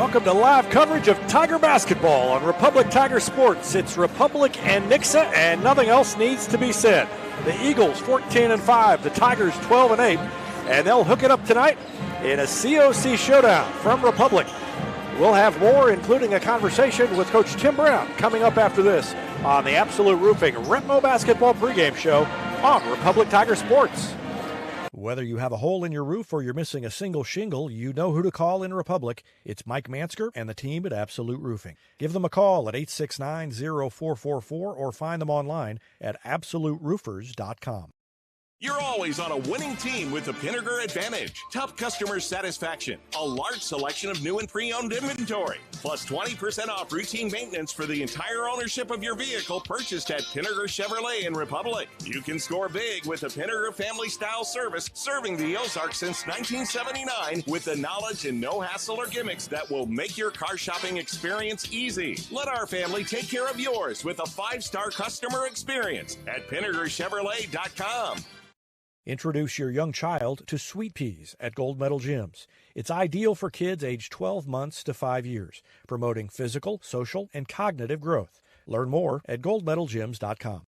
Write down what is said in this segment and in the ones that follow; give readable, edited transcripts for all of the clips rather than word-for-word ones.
Welcome to live coverage of Tiger basketball on Republic Tiger Sports. It's Republic and Nixa, and nothing else needs to be said. The Eagles 14-5, the Tigers 12-8, and they'll hook it up tonight in a COC showdown from Republic. We'll have more, including a conversation with Coach Tim Brown, coming up after this on the Absolute Roofing Rentmo Basketball pregame show on Republic Tiger Sports. Whether you have a hole in your roof or you're missing a single shingle, you know who to call in Republic. It's Mike Mansker and the team at Absolute Roofing. Give them a call at 869-0444 or find them online at absoluteroofers.com. You're always on a winning team with the Pinnaker Advantage. Top customer satisfaction, a large selection of new and pre-owned inventory, plus 20% off routine maintenance for the entire ownership of your vehicle purchased at Pinnaker Chevrolet in Republic. You can score big with the Pinnaker family-style service serving the Ozarks since 1979 with the knowledge and no hassle or gimmicks that will make your car shopping experience easy. Let our family take care of yours with a 5-star customer experience at PinnakerChevrolet.com. Introduce your young child to Sweet Peas at Gold Medal Gyms. It's ideal for kids aged 12 months to 5 years, promoting physical, social, and cognitive growth. Learn more at goldmedalgyms.com.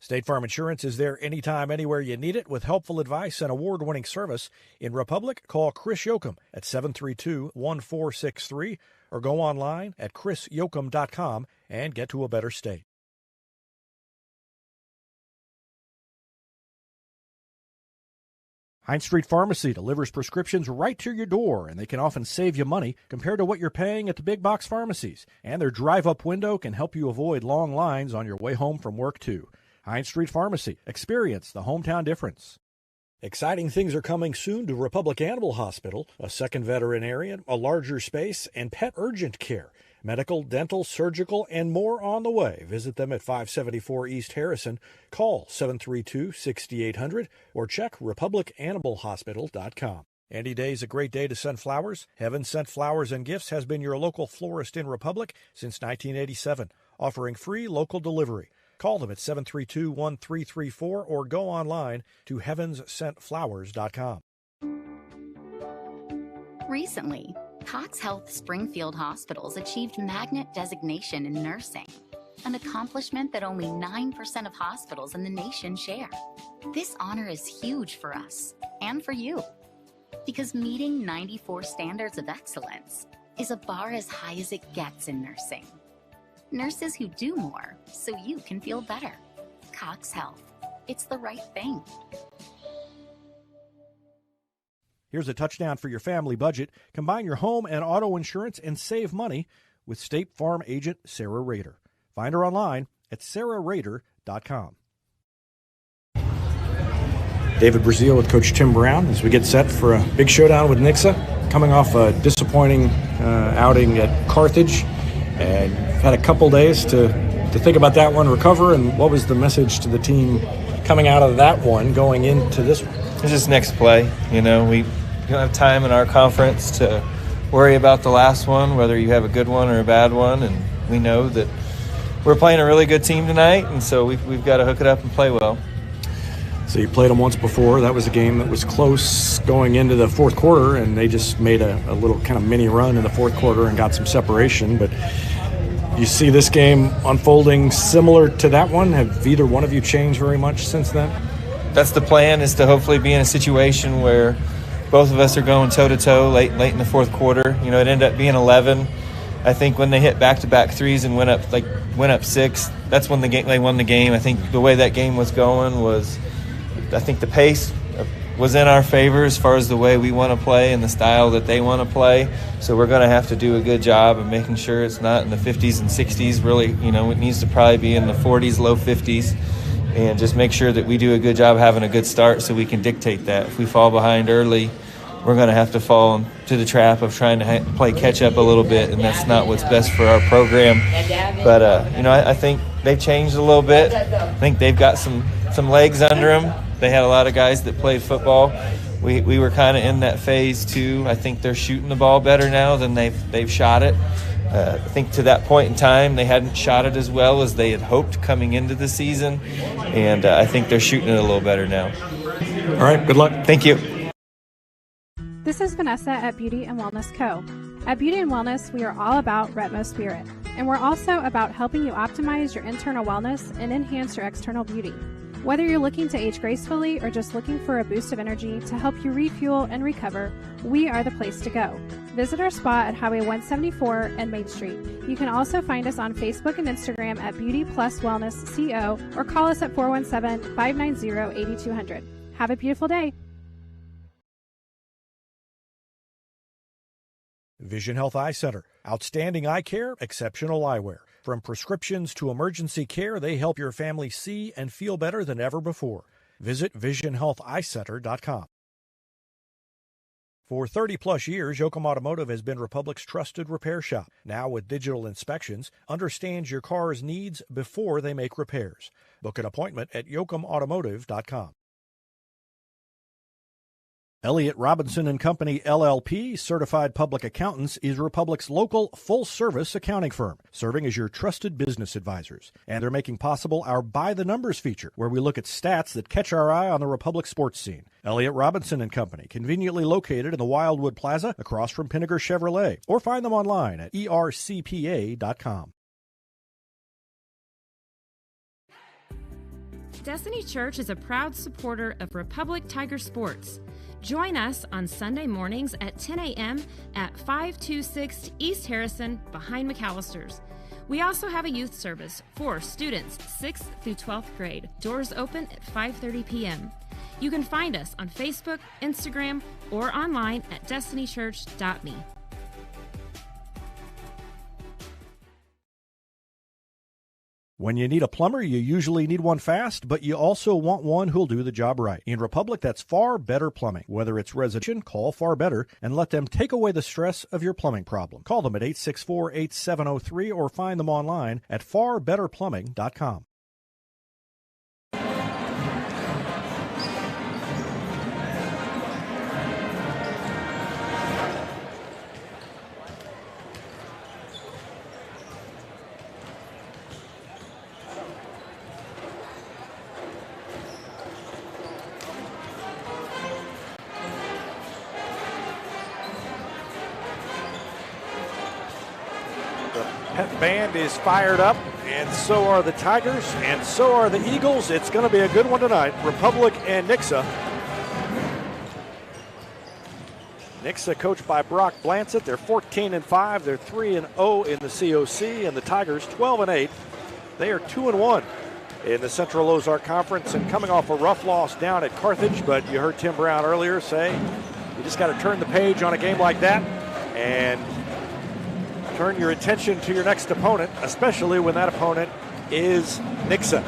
State Farm Insurance is there anytime, anywhere you need it with helpful advice and award-winning service. In Republic, call Chris Yoakum at 732-1463 or go online at chrisyoakum.com and get to a better state. Heinz Street Pharmacy delivers prescriptions right to your door, and they can often save you money compared to what you're paying at the big box pharmacies. And their drive-up window can help you avoid long lines on your way home from work, too. Heinz Street Pharmacy. Experience the hometown difference. Exciting things are coming soon to Republic Animal Hospital, a second veterinarian, a larger space, and pet urgent care. Medical, dental, surgical, and more on the way. Visit them at 574 East Harrison. Call 732-6800 or check republicanimalhospital.com. Any day's a great day to send flowers. Heaven Sent Flowers and Gifts has been your local florist in Republic since 1987, offering free local delivery. Call them at 732-1334 or go online to heavenssentflowers.com. Recently, Cox Health Springfield Hospitals achieved magnet designation in nursing, an accomplishment that only 9% of hospitals in the nation share. This honor is huge for us and for you, because meeting 94 standards of excellence is a bar as high as it gets in nursing. Nurses who do more so you can feel better. Cox Health. It's the right thing. Here's a touchdown for your family budget. Combine your home and auto insurance and save money with State Farm agent Sarah Rader. Find her online at sarahrader.com. David Brazil with Coach Tim Brown as we get set for a big showdown with Nixa, coming off a disappointing outing at Carthage. And had a couple days to think about that one, recover, and what was the message to the team coming out of that one going into this one? It's just next play. You know, we don't have time in our conference to worry about the last one, whether you have a good one or a bad one, and we know that we're playing a really good team tonight, and so we've got to hook it up and play well. So you played them once before. That was a game that was close going into the fourth quarter, and they just made a little kind of mini run in the fourth quarter and got some separation. But you see this game unfolding similar to that one? Have either one of you changed very much since then? That's the plan, is to hopefully be in a situation where both of us are going toe-to-toe late in the fourth quarter. You know, it ended up being 11. I think when they hit back-to-back threes and went up 6, that's when they won the game. I think the way that game was going was, I think the pace was in our favor as far as the way we want to play and the style that they want to play. So we're going to have to do a good job of making sure it's not in the 50s and 60s. Really, you know, it needs to probably be in the 40s, low 50s, and just make sure that we do a good job having a good start so we can dictate that. If we fall behind early, we're going to have to fall into the trap of trying to play catch-up a little bit, and that's not what's best for our program. But, you know, I think they've changed a little bit. I think they've got some legs under them. They had a lot of guys that played football. We were kind of in that phase too. I think they're shooting the ball better now than they've shot it. I think to that point in time, they hadn't shot it as well as they had hoped coming into the season, and I think they're shooting it a little better now. All right, good luck. Thank you. This is Vanessa at Beauty and Wellness Co. At Beauty and Wellness, we are all about Retmo Spirit, and we're also about helping you optimize your internal wellness and enhance your external beauty. Whether you're looking to age gracefully or just looking for a boost of energy to help you refuel and recover, we are the place to go. Visit our spot at Highway 174 and Main Street. You can also find us on Facebook and Instagram at Beauty Plus Wellness CO or call us at 417-590-8200. Have a beautiful day. Vision Health Eye Center. Outstanding eye care, exceptional eyewear. From prescriptions to emergency care, they help your family see and feel better than ever before. Visit visionhealtheyecenter.com. For 30-plus years, Yoakum Automotive has been Republic's trusted repair shop. Now with digital inspections, understands your car's needs before they make repairs. Book an appointment at yoakumautomotive.com. Elliott Robinson and Company, LLP, Certified Public Accountants, is Republic's local full-service accounting firm, serving as your trusted business advisors. And they're making possible our By the Numbers feature, where we look at stats that catch our eye on the Republic sports scene. Elliott Robinson and Company, conveniently located in the Wildwood Plaza across from Pinnaker Chevrolet, or find them online at ercpa.com. Destiny Church is a proud supporter of Republic Tiger Sports. Join us on Sunday mornings at 10 a.m. at 526 East Harrison behind McAllister's. We also have a youth service for students 6th through 12th grade. Doors open at 5:30 p.m. You can find us on Facebook, Instagram, or online at destinychurch.me. When you need a plumber, you usually need one fast, but you also want one who'll do the job right. In Republic, that's Far Better Plumbing. Whether it's residential, call Far Better and let them take away the stress of your plumbing problem. Call them at 864-8703 or find them online at farbetterplumbing.com. Pet Band is fired up, and so are the Tigers, and so are the Eagles. It's going to be a good one tonight. Republic and Nixa. Nixa coached by Brock Blancett. They're 14-5. They're 3-0 in the COC, and the Tigers 12-8. They are 2-1 in the Central Ozark Conference, and coming off a rough loss down at Carthage. But you heard Tim Brown earlier say you just got to turn the page on a game like that and turn your attention to your next opponent, especially when that opponent is Nixa.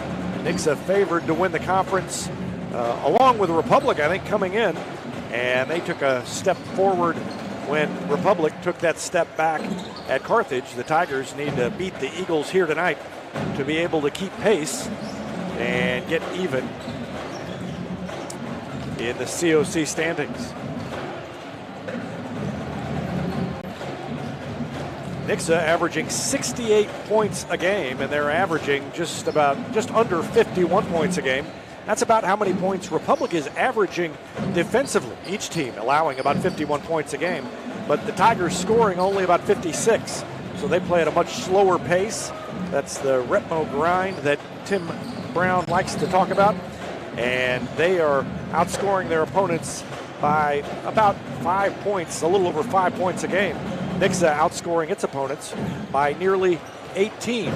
Nixa favored to win the conference, along with Republic, I think, coming in. And they took a step forward when Republic took that step back at Carthage. The Tigers need to beat the Eagles here tonight to be able to keep pace and get even in the COC standings. Nixa averaging 68 points a game, and they're averaging just under 51 points a game. That's about how many points Republic is averaging defensively. Each team allowing about 51 points a game, but the Tigers scoring only about 56. So they play at a much slower pace. That's the Retmo grind that Tim Brown likes to talk about. And they are outscoring their opponents by about 5 points, a little over 5 points a game. Nixa outscoring its opponents by nearly 18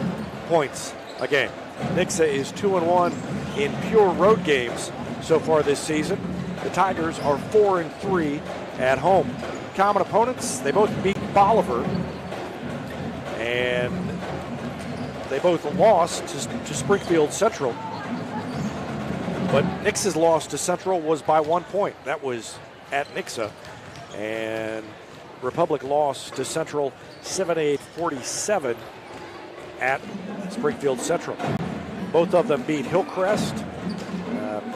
points a game. Nixa is 2-1 in pure road games so far this season. The Tigers are 4-3 at home. Common opponents, they both beat Bolivar, and they both lost to Springfield Central. But Nixa's loss to Central was by 1 point. That was at Nixa. And Republic lost to Central 78-47 at Springfield Central. Both of them beat Hillcrest.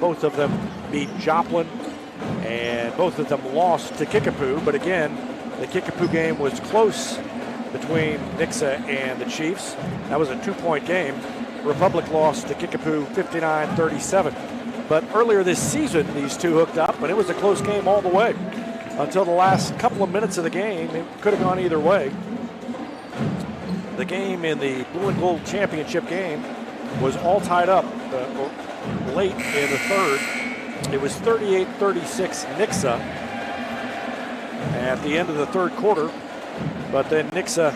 Both of them beat Joplin. And both of them lost to Kickapoo. But again, the Kickapoo game was close between Nixa and the Chiefs. That was a 2-point game. Republic lost to Kickapoo 59-37. But earlier this season, these two hooked up, and it was a close game all the way. until the last couple of minutes of the game. It could have gone either way. The game in the blue and gold championship game was all tied up late in the third. It was 38-36 Nixa at the end of the third quarter, but then Nixa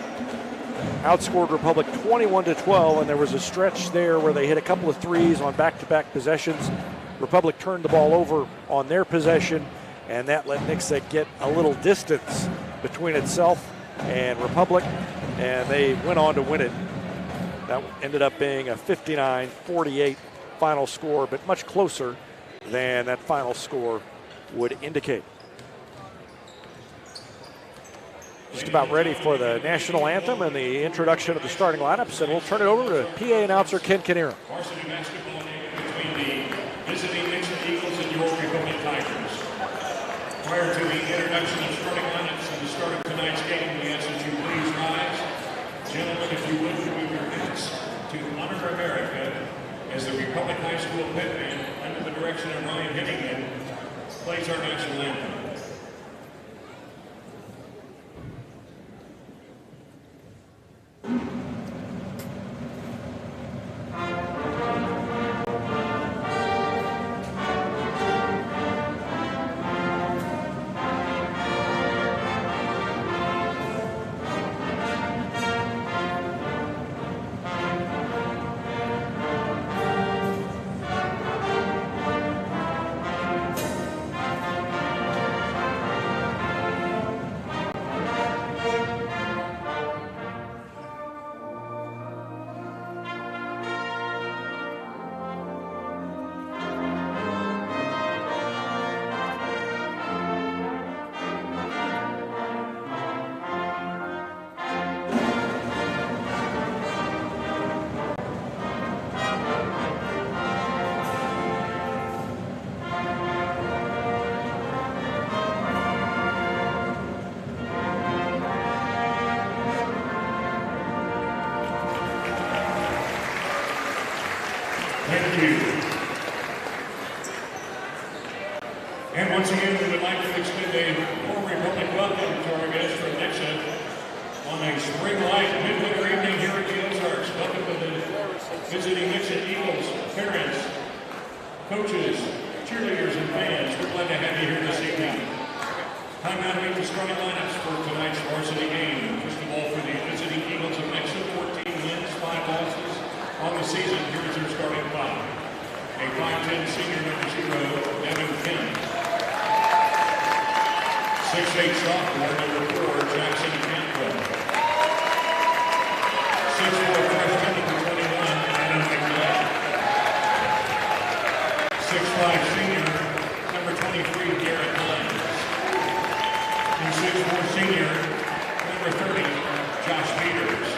outscored Republic 21-12, and there was a stretch there where they hit a couple of threes on back-to-back possessions. Republic turned the ball over on their possession, and that let Nixa get a little distance between itself and Republic, and they went on to win it. That ended up being a 59-48 final score, but much closer than that final score would indicate. Just about ready for the national anthem and the introduction of the starting lineups, and we'll turn it over to PA announcer Ken Kinnear. Varsity basketball game between the visiting Nixa Eagles and your Republic Tigers. Prior to the introduction of starting lineups and the start of tonight's game, we ask that you please rise. Gentlemen, if you would, remove your hats to honor America as the Republic High School pit band, under the direction of Ryan Hennigan, plays our national anthem. Thank you. And once again, we would like to extend a warm Republic welcome to our guests from Nixa on a spring light midwinter evening here at the Ozarks. Welcome to the visiting Nixa Eagles, parents, coaches, cheerleaders, and fans. We're glad to have you here this evening. Time now to meet the starting lineups for tonight's varsity game. First of all, for the visiting Eagles of Nixa, 14 wins, 5 losses on the season. Here is their starting five. A 5'10" senior number 0, Devin Kemp. 6'8" sophomore number 4, Jackson Cantwell. 6'4" freshman number 21, Adam McKnight. 6'5" senior number 23, Garrett Lyons. And 6'4" senior number 30, Josh Peters.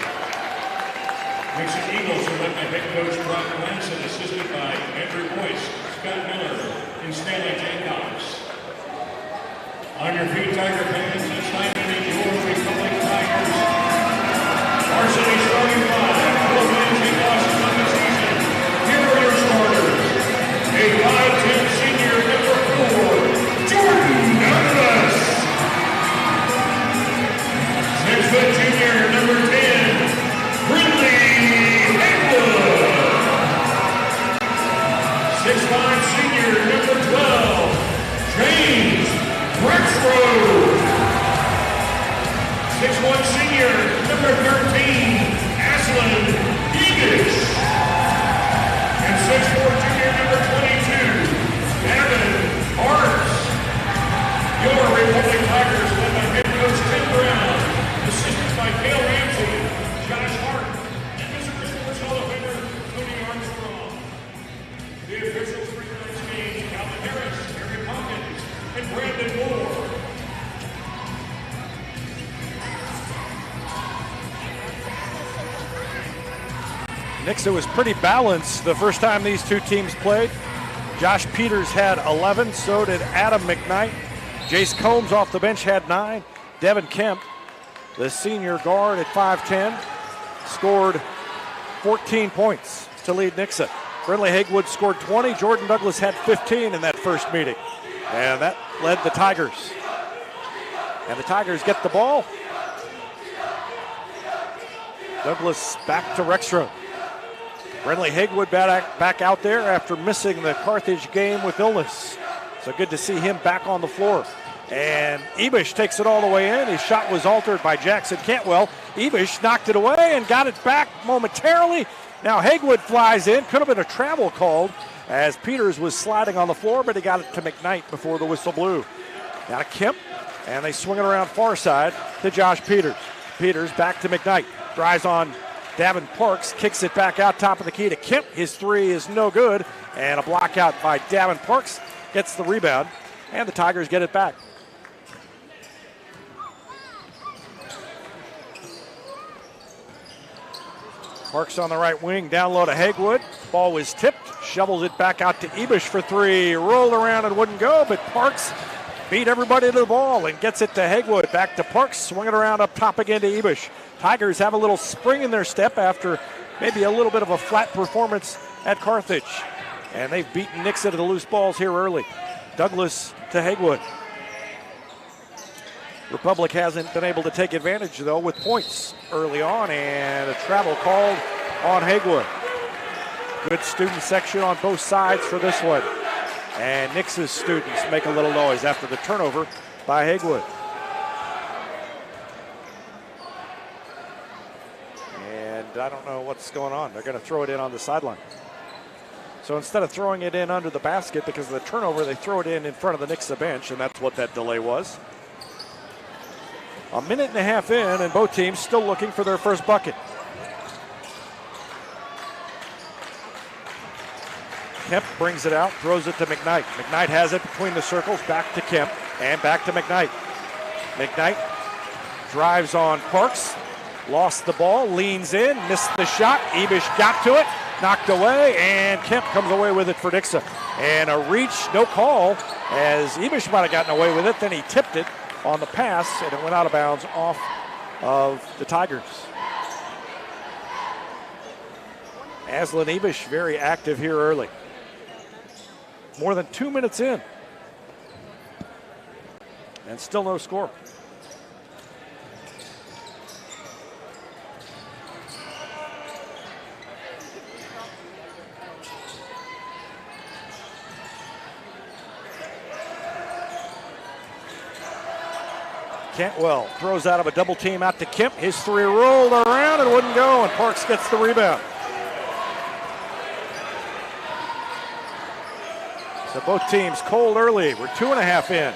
Nixa Eagles are led by head coach Brock Lanson, assisted by Andrew Boyce, Scott Miller, and Stanley Jacobs. On your feet, Tiger fans, it's time to meet your Republic Tigers. Varsity starting five, 4 wins, 8 losses on the season. Here are your starters. A 5'10" senior, number 4, Jordan Douglas. 6' junior, number 10, Brindley. 6'5" senior, number 12, James Rexroad. 6'1" senior, number 13, Aslan Egish. And 6'4" junior, number 22, Gavin Hartz. Your Republic Tigers led by head coach Tim Brown, assistants by Cale Ramsey, Josh Hart, and Visitor Sports Hall of Famer Tony Armstrong. The officials for tonight's game, Calvin Harris, Eric Hawkins, and Brandon Moore. Nixa was pretty balanced the first time these two teams played. Josh Peters had 11, so did Adam McKnight. Jace Combs off the bench had 9. Devin Kemp, the senior guard at 5'10", scored 14 points to lead Nixa. Brindley Hagewood scored 20. Jordan Douglas had 15 in that first meeting. And that led the Tigers. And the Tigers get the ball. Douglas back to Rexroad. Brentley Haywood back out there after missing the Carthage game with illness. So good to see him back on the floor. And Ebish takes it all the way in. His shot was altered by Jackson Cantwell. Ebish knocked it away and got it back momentarily. Now Haywood flies in. Could have been a travel called as Peters was sliding on the floor, but he got it to McKnight before the whistle blew. Now to Kemp, and they swing it around far side to Josh Peters. Peters back to McKnight. Drives on Davin Parks, kicks it back out top of the key to Kemp. His three is no good, and a block out by Davin Parks gets the rebound, and the Tigers get it back. Parks on the right wing, down low to Haywood. Ball was tipped, shovels it back out to Ebish for three. Rolled around and wouldn't go, but Parks beat everybody to the ball and gets it to Haywood. Back to Parks, swing it around up top again to Ebish. Tigers have a little spring in their step after maybe a little bit of a flat performance at Carthage. And they've beaten Nixa to the loose balls here early. Douglas to Haywood. Republic hasn't been able to take advantage, though, with points early on, and a travel called on Haywood. Good student section on both sides for this one. And Nixa's students make a little noise after the turnover by Haywood. And I don't know what's going on. They're going to throw it in on the sideline. So instead of throwing it in under the basket because of the turnover, they throw it in front of the Nixa bench, and that's what that delay was. A minute and a half in, and both teams still looking for their first bucket. Kemp brings it out, throws it to McKnight. McKnight has it between the circles, back to Kemp, and back to McKnight. McKnight drives on Parks, lost the ball, leans in, missed the shot. Ebish got to it, knocked away, and Kemp comes away with it for Nixa. And a reach, no call, as Ebish might have gotten away with it, then he tipped it on the pass, and it went out of bounds off of the Tigers. Aslan Ebish very active here early. More than 2 minutes in. And still no score. Cantwell throws out of a double team out to Kemp. His three rolled around and wouldn't go, and Parks gets the rebound. So both teams cold early. We're 2.5 in.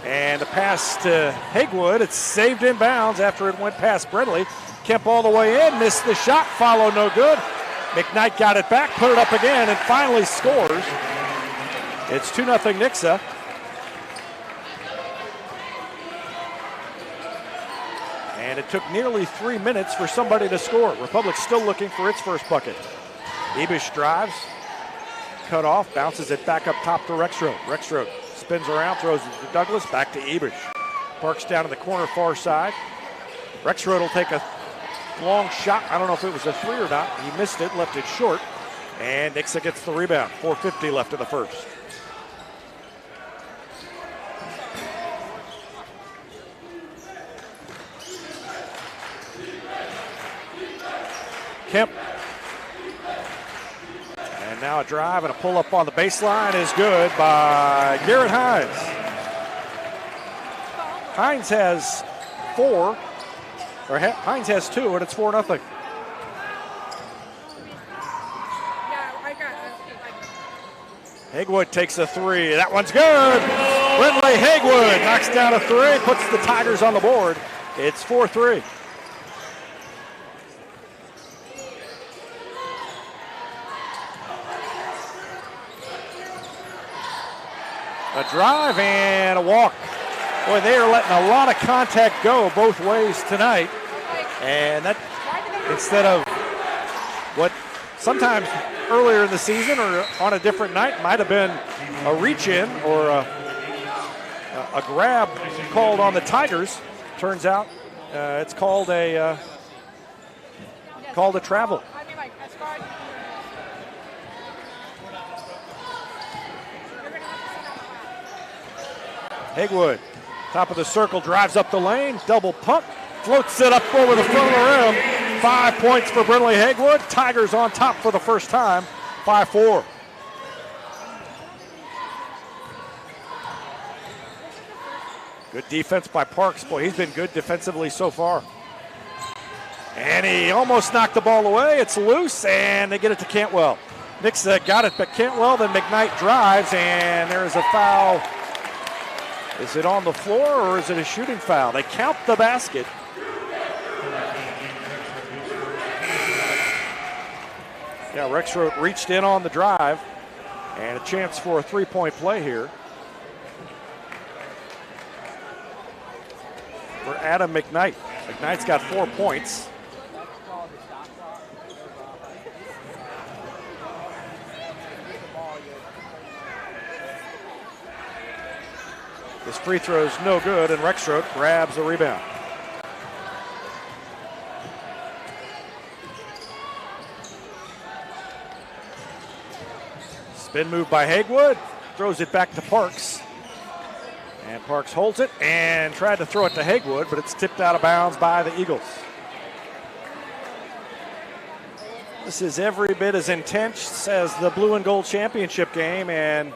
And the pass to Haywood. It's saved in bounds after it went past Brentley. Kemp all the way in, missed the shot, follow no good. McKnight got it back, put it up again, and finally scores. It's 2-0 Nixa. And it took nearly 3 minutes for somebody to score. Republic still looking for its first bucket. Ebish drives, cut off, bounces it back up top to Rexroad. Rexroad spins around, throws it to Douglas, back to Ebish. Parks down in the corner far side. Rexroad will take a long shot. I don't know if it was a three or not. He missed it, left it short. And Nixa gets the rebound. 4:50 left in the first. Kemp. And now a drive and a pull up on the baseline is good by Garrett Hines. Hines has 4, or Hines has 2, and it's 4-0. Haywood takes a three. That one's good. Brentley Haywood knocks down a three, puts the Tigers on the board. It's 4-3. A drive and a walk. Boy, they are letting a lot of contact go both ways tonight. And that, instead of what sometimes earlier in the season or on a different night might have been a reach-in or a grab called on the Tigers, turns out it's called a travel. Haywood Top of the circle, drives up the lane, double pump, floats it up over the front of the rim. 5 points for Brinley Haywood. Tigers on top for the first time, 5-4. Good defense by Parks. Boy, he's been good defensively so far. And he almost knocked the ball away. It's loose, and they get it to Cantwell. Nixa got it, but Cantwell, then McKnight drives, and there is a foul. Is it on the floor, or is it a shooting foul? They count the basket. Yeah, Rexroth reached in on the drive, and a chance for a three-point play here for Adam McKnight. McKnight's got 4 points. This free throw is no good, and Rexroth grabs the rebound. Spin move by Haywood, throws it back to Parks. And Parks holds it and tried to throw it to Haywood, but it's tipped out of bounds by the Eagles. This is every bit as intense as the blue and gold championship game, and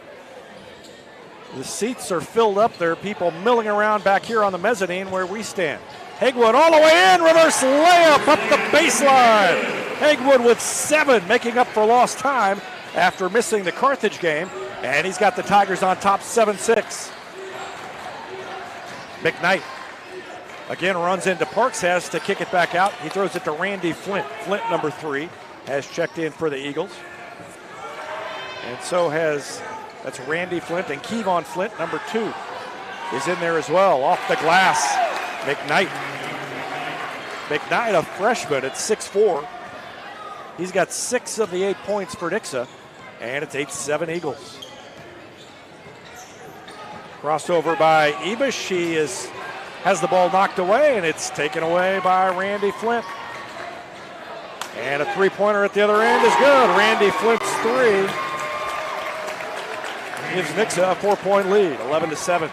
the seats are filled up. There are people milling around back here on the mezzanine where we stand. Haywood all the way in, reverse layup up the baseline. Haywood with 7, making up for lost time after missing the Carthage game, and he's got the Tigers on top 7-6. McKnight again runs into Parks, has to kick it back out. He throws it to Randy Flint. Flint, number 3, has checked in for the Eagles. And so has, that's Randy Flint, and Kevon Flint, number 2, is in there as well. Off the glass, McKnight. McKnight, a freshman at 6'4". He's got 6 of the 8 points for Nixa, and it's 8-7 Eagles. Crossover by Ebish. He has the ball knocked away, and it's taken away by Randy Flint. And a three-pointer at the other end is good. Randy Flint's 3 gives Nixa a 4-point lead, 11-7.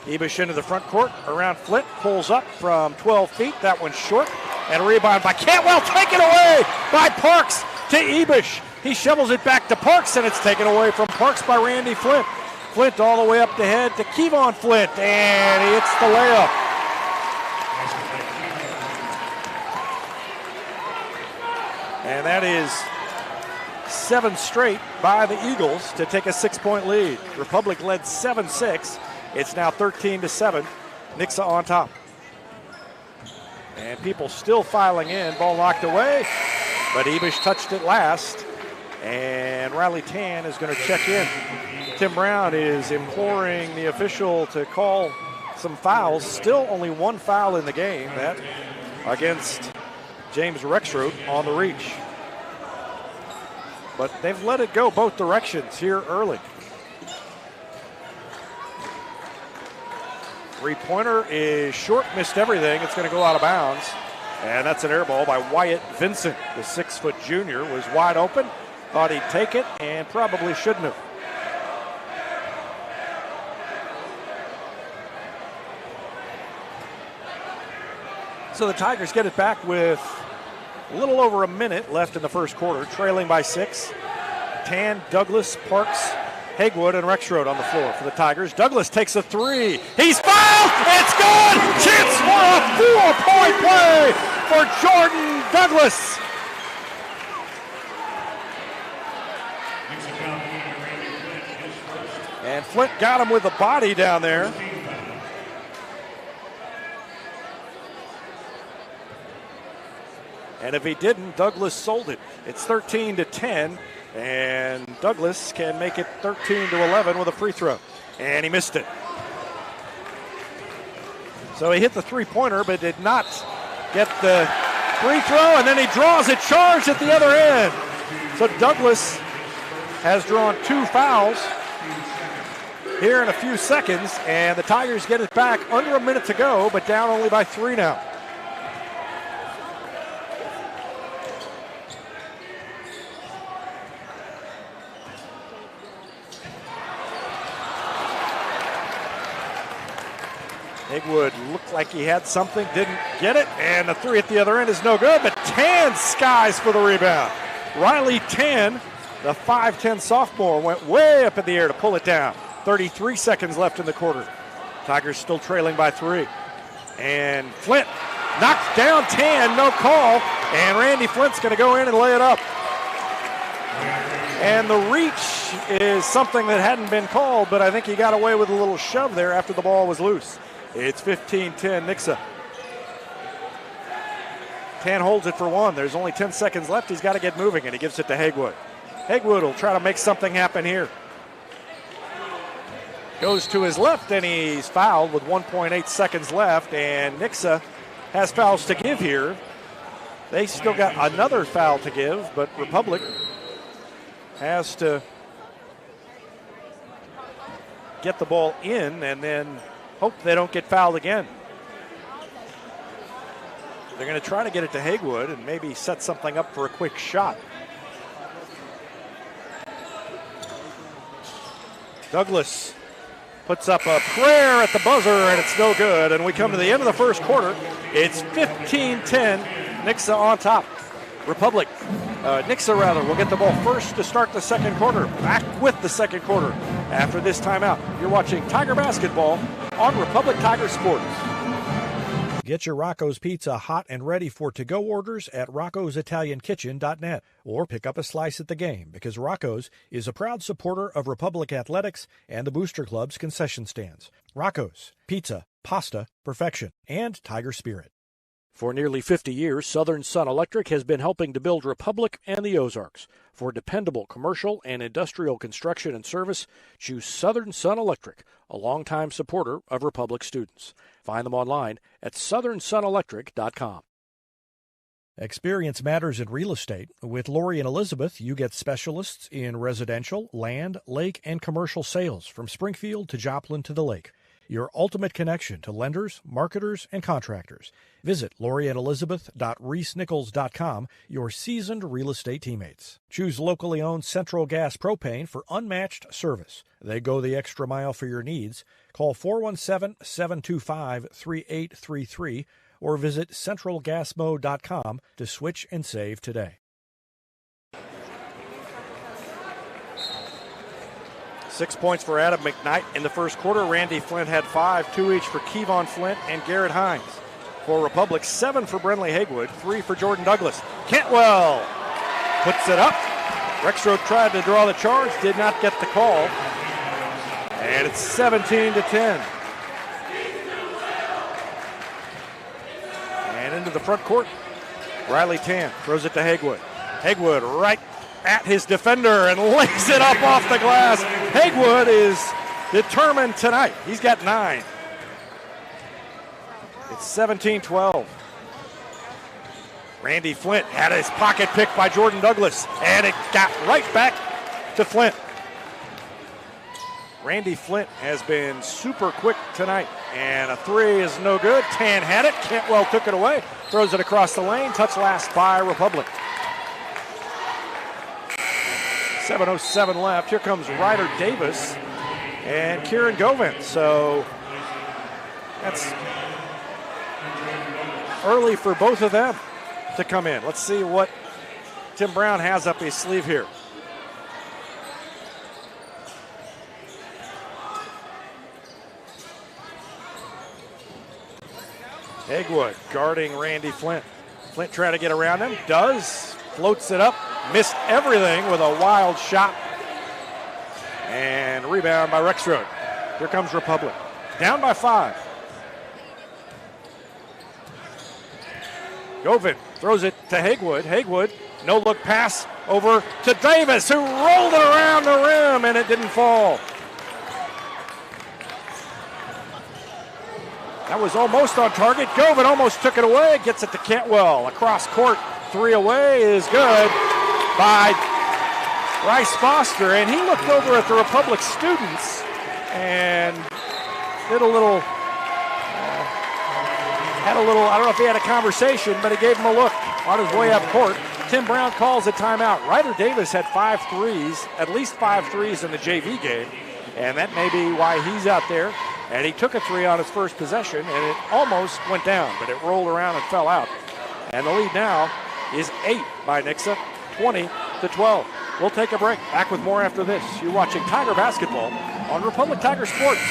Ebish into the front court, around Flint, pulls up from 12 feet. That one's short, and a rebound by Cantwell, taken away by Parks to Ebish. He shovels it back to Parks, and it's taken away from Parks by Randy Flint. Flint all the way up the head to Kevon Flint, and he hits the layup. And that is 7 straight by the Eagles to take a 6-point lead. Republic led 7-6. It's now 13-7. Nixa on top. And people still filing in. Ball knocked away, but Ebish touched it last. And Riley Tan is going to check in. Tim Brown is imploring the official to call some fouls. Still only 1 foul in the game. That against James Rexroth on the reach. But they've let it go both directions here early. Three-pointer is short, missed everything. It's going to go out of bounds. And that's an air ball by Wyatt Vincent. The 6-foot junior was wide open. Thought he'd take it and probably shouldn't have. So the Tigers get it back with a little over a minute left in the first quarter, trailing by 6. Tan, Douglas, Parks, Haywood, and Rexroth on the floor for the Tigers. Douglas takes a 3. He's fouled! It's good! Chance for a 4-point play for Jordan Douglas. And Flint got him with the body down there. And if he didn't, Douglas sold it. It's 13-10, and Douglas can make it 13-11 with a free throw. And he missed it. So he hit the three-pointer, but did not get the free throw, and then he draws a charge at the other end. So Douglas has drawn 2 fouls here in a few seconds, and the Tigers get it back under a minute to go, but down only by 3 now. Hegwood looked like he had something, didn't get it, and the three at the other end is no good, but Tan skies for the rebound. Riley Tan, the 5'10 sophomore, went way up in the air to pull it down. 33 seconds left in the quarter. Tigers still trailing by 3. And Flint knocks down Tan, no call, and Randy Flint's going to go in and lay it up. And the reach is something that hadn't been called, but I think he got away with a little shove there after the ball was loose. It's 15-10 Nixa. Tan holds it for 1. There's only 10 seconds left. He's got to get moving, and he gives it to Hegwood. Hegwood will try to make something happen here. Goes to his left, and he's fouled with 1.8 seconds left, and Nixa has fouls to give here. They still got another foul to give, but Republic has to get the ball in and then hope they don't get fouled again. They're going to try to get it to Hegwood and maybe set something up for a quick shot. Douglas puts up a prayer at the buzzer, and it's no good. And we come to the end of the first quarter. It's 15-10, Nixa on top. Nixa will get the ball first to start the second quarter. Back with the second quarter after this timeout. You're watching Tiger Basketball on Republic Tiger Sports. Get your Rocco's Pizza hot and ready for to-go orders at roccositaliankitchen.net or pick up a slice at the game, because Rocco's is a proud supporter of Republic Athletics and the Booster Club's concession stands. Rocco's, pizza, pasta, perfection, and Tiger Spirit. For nearly 50 years, Southern Sun Electric has been helping to build Republic and the Ozarks. For dependable commercial and industrial construction and service, choose Southern Sun Electric, a longtime supporter of Republic students. Find them online at southernsunelectric.com. Experience matters in real estate. With Lori and Elizabeth, you get specialists in residential, land, lake, and commercial sales from Springfield to Joplin to the lake. Your ultimate connection to lenders, marketers, and contractors. Visit loriandelizabeth.reesnichols.com, your seasoned real estate teammates. Choose locally owned Central Gas Propane for unmatched service. They go the extra mile for your needs. Call 417-725-3833 or visit centralgasmo.com to switch and save today. 6 points for Adam McKnight in the first quarter. Randy Flint had 5, 2 each for Kevon Flint and Garrett Hines. For Republic, 7 for Brenley Hegwood, 3 for Jordan Douglas. Cantwell puts it up. Rexroth tried to draw the charge, did not get the call. And it's 17-10. And into the front court, Riley Tan throws it to Hegwood. Hegwood right at his defender and lays it up off the glass. Hegwood is determined tonight. He's got 9. It's 17-12. Randy Flint had his pocket picked by Jordan Douglas, and it got right back to Flint. Randy Flint has been super quick tonight, and a 3 is no good. Tan had it. Cantwell took it away. Throws it across the lane. Touch last by Republic. 7:07 left. Here comes Ryder Davis and Kieran Govan. So that's early for both of them to come in. Let's see what Tim Brown has up his sleeve here. Hegwood guarding Randy Flint. Flint trying to get around him. Does. Floats it up. Missed everything with a wild shot. And rebound by Rexroth. Here comes Republic. Down by 5. Govan throws it to Hegwood. Hegwood, no look pass over to Davis, who rolled it around the rim and it didn't fall. That was almost on target. Govan almost took it away. Gets it to Cantwell. Across court. 3 away is good by Bryce Foster. And he looked over at the Republic students and did a little, I don't know if he had a conversation, but he gave him a look on his way up court. Tim Brown calls a timeout. Ryder Davis had 5 threes, at least 5 threes in the JV game. And that may be why he's out there And he took a three on his first possession, and it almost went down, but it rolled around and fell out. And the lead now is 8 by Nixa, 20-12. We'll take a break. Back with more after this. You're watching Tiger Basketball on Republic Tiger Sports.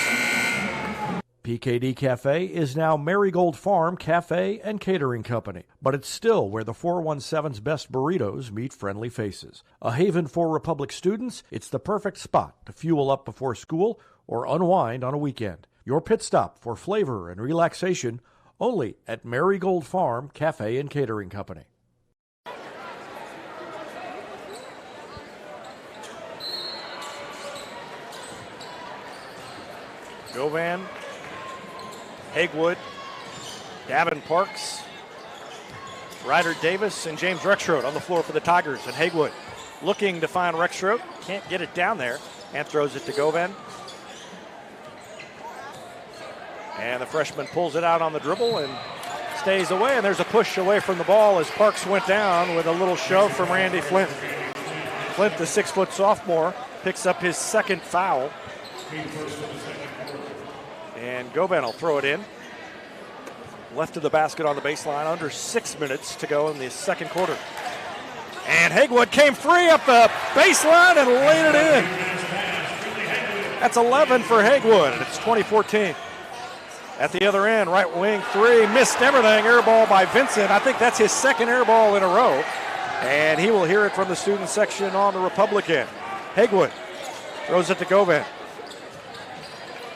PKD Cafe is now Marigold Farm Cafe and Catering Company, but it's still where the 417's best burritos meet friendly faces. A haven for Republic students, it's the perfect spot to fuel up before school or unwind on a weekend. Your pit stop for flavor and relaxation only at Marigold Farm Cafe and Catering Company. Govan, Hagewood, Gavin Parks, Ryder Davis, and James Rexroad on the floor for the Tigers. And Hagewood looking to find Rexroad. Can't get it down there and throws it to Govan. And the freshman pulls it out on the dribble and stays away. And there's a push away from the ball as Parks went down with a little shove from Randy Flint. Flint, the 6-foot sophomore, picks up his second foul. And Govan will throw it in. Left of the basket on the baseline, under 6 minutes to go in the second quarter. And Hagewood came free up the baseline and laid it in. That's 11 for Hagewood, and it's 20-14. At the other end, right wing three, missed everything, air ball by Vincent. I think that's his second air ball in a row. And he will hear it from the student section on the Republican. Hagewood throws it to Govan.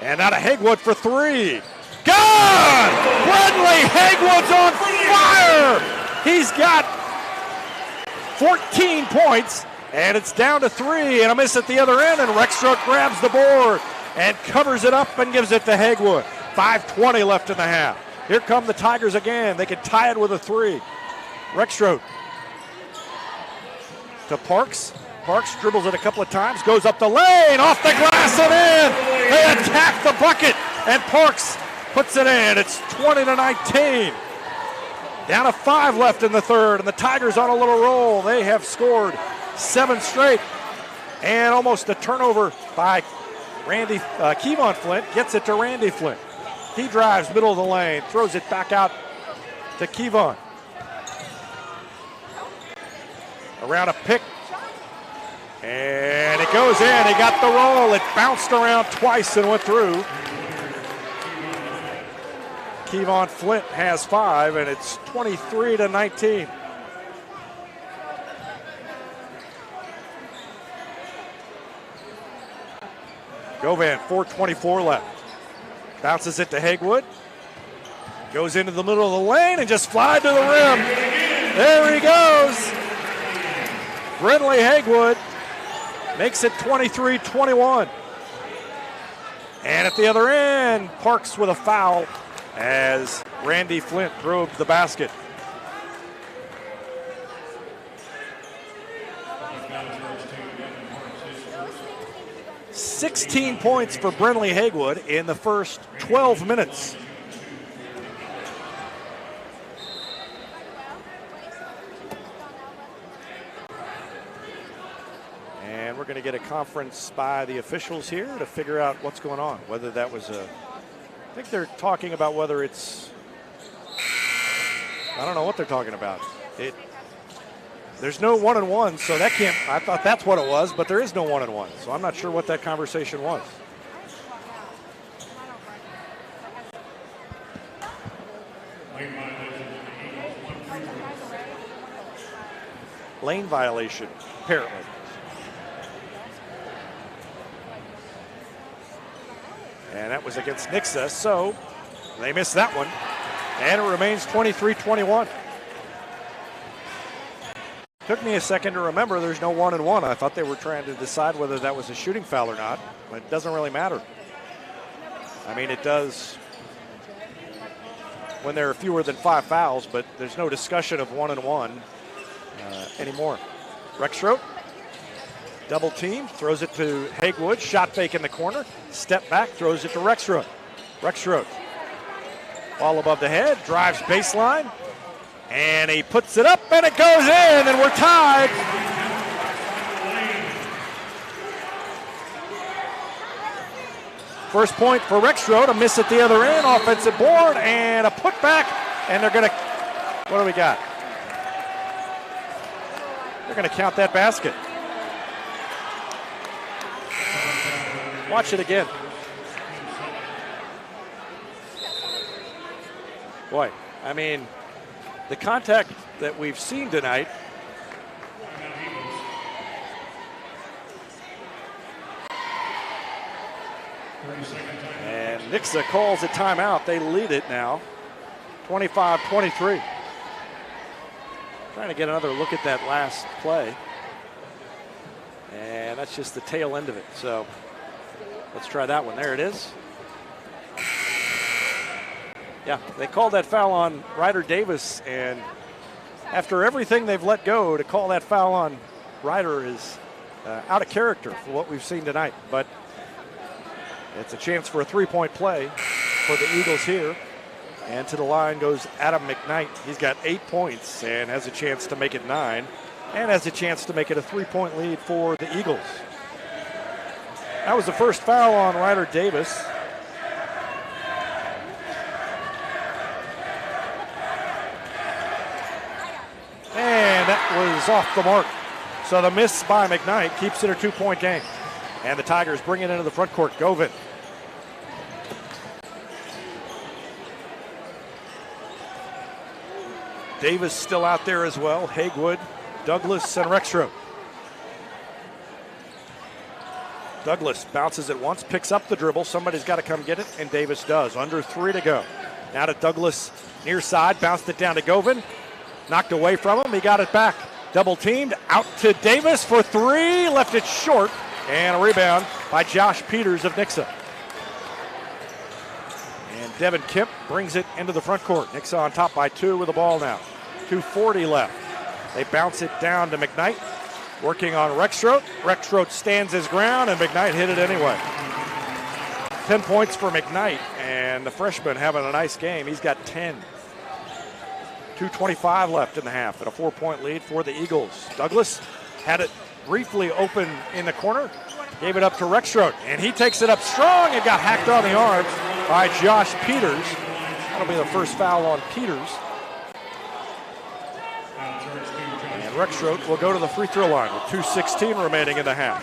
And out of Hagewood for three. Gone! Bradley Hagewood's on fire! He's got 14 points, and it's down to 3, and a miss at the other end, and Rexroad grabs the board and covers it up and gives it to Hagewood. 5:20 left in the half. Here come the Tigers again. They can tie it with a 3. Rexroad to Parks. Parks dribbles it a couple of times, goes up the lane, off the glass and in. They attack the bucket, and Parks puts it in. It's 20-19. Down to 5 left in the third, and the Tigers on a little roll. They have scored 7 straight, and almost a turnover by Kevon Flint. Gets it to Randy Flint. He drives middle of the lane, throws it back out to Kevon. Around a pick. And it goes in. He got the roll. It bounced around twice and went through. Kevon Flint has 5, and it's 23-19. Govan, 4:24 left. Bounces it to Hagewood. Goes into the middle of the lane and just flies to the rim. There he goes. Brindley Hagewood makes it 23-21. And at the other end, Parks with a foul as Randy Flint probed the basket. $16 points for Brindley Hagewood in the first 12 minutes. And we're going to get a conference by the officials here to figure out what's going on. Whether that was a, I think they're talking about whether it's, I don't know what they're talking about. There's no 1-and-1, so that can't, I thought that's what it was, but there is no 1-and-1. So I'm not sure what that conversation was. Lane violation, apparently. And that was against Nixa, so they missed that one. And it remains 23-21. Took me a second to remember there's no 1-and-1. I thought they were trying to decide whether that was a shooting foul or not, but it doesn't really matter. I mean, it does when there are fewer than 5 fouls, but there's no discussion of 1-and-1 anymore. Rexroad, double team, throws it to Hagewood, shot fake in the corner, step back, throws it to Rexroad. Rexroad, ball above the head, drives baseline, and he puts it up, and it goes in, and we're tied. First point for Rexroad, a miss at the other end, offensive board, and a putback, and they're going to, what do we got? They're going to count that basket. Watch it again. Boy, I mean, the contact that we've seen tonight, and Nixa calls a timeout. They lead it now, 25-23. Trying to get another look at that last play. And that's just the tail end of it. So let's try that one. There it is. Yeah, they called that foul on Ryder Davis, and after everything they've let go, to call that foul on Ryder is out of character for what we've seen tonight. But it's a chance for a three-point play for the Eagles here. And to the line goes Adam McKnight. He's got 8 points and has a chance to make it 9, and has a chance to make it a three-point lead for the Eagles. That was the first foul on Ryder Davis. And that was off the mark. So the miss by McKnight keeps it a 2-point game. And the Tigers bring it into the front court. Govin. Davis still out there as well. Hagewood, Douglas, and Rexroad. Douglas bounces it once, picks up the dribble. Somebody's got to come get it, and Davis does. Under 3 to go. Now to Douglas, near side, bounced it down to Govin. Knocked away from him, he got it back. Double teamed, out to Davis for 3, left it short, and a rebound by Josh Peters of Nixa. And Devin Kemp brings it into the front court. Nixa on top by 2 with the ball now. 2:40 left. They bounce it down to McKnight, working on Rexroad. Rexroad stands his ground, and McKnight hit it anyway. 10 points for McKnight, and the freshman having a nice game. He's got 10. 2:25 left in the half, and a 4-point lead for the Eagles. Douglas had it briefly open in the corner, gave it up to Rexroad, and he takes it up strong and got hacked on the arm by Josh Peters. That'll be the first foul on Peters. And Rexroad will go to the free throw line with 2:16 remaining in the half.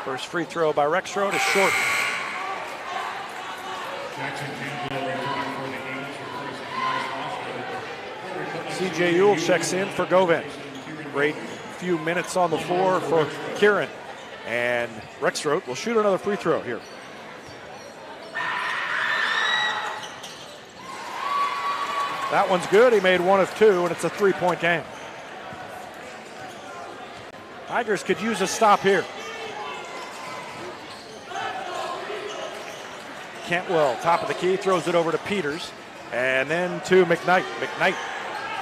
First free throw by Rexroad is short. CJ Ewell checks in for Govin. Great few minutes on the floor for Kieran. And Rexroad will shoot another free throw here. That one's good. He made 1 of 2, and it's a 3-point game. Tigers could use a stop here. Cantwell, top of the key, throws it over to Peters, and then to McKnight. McKnight,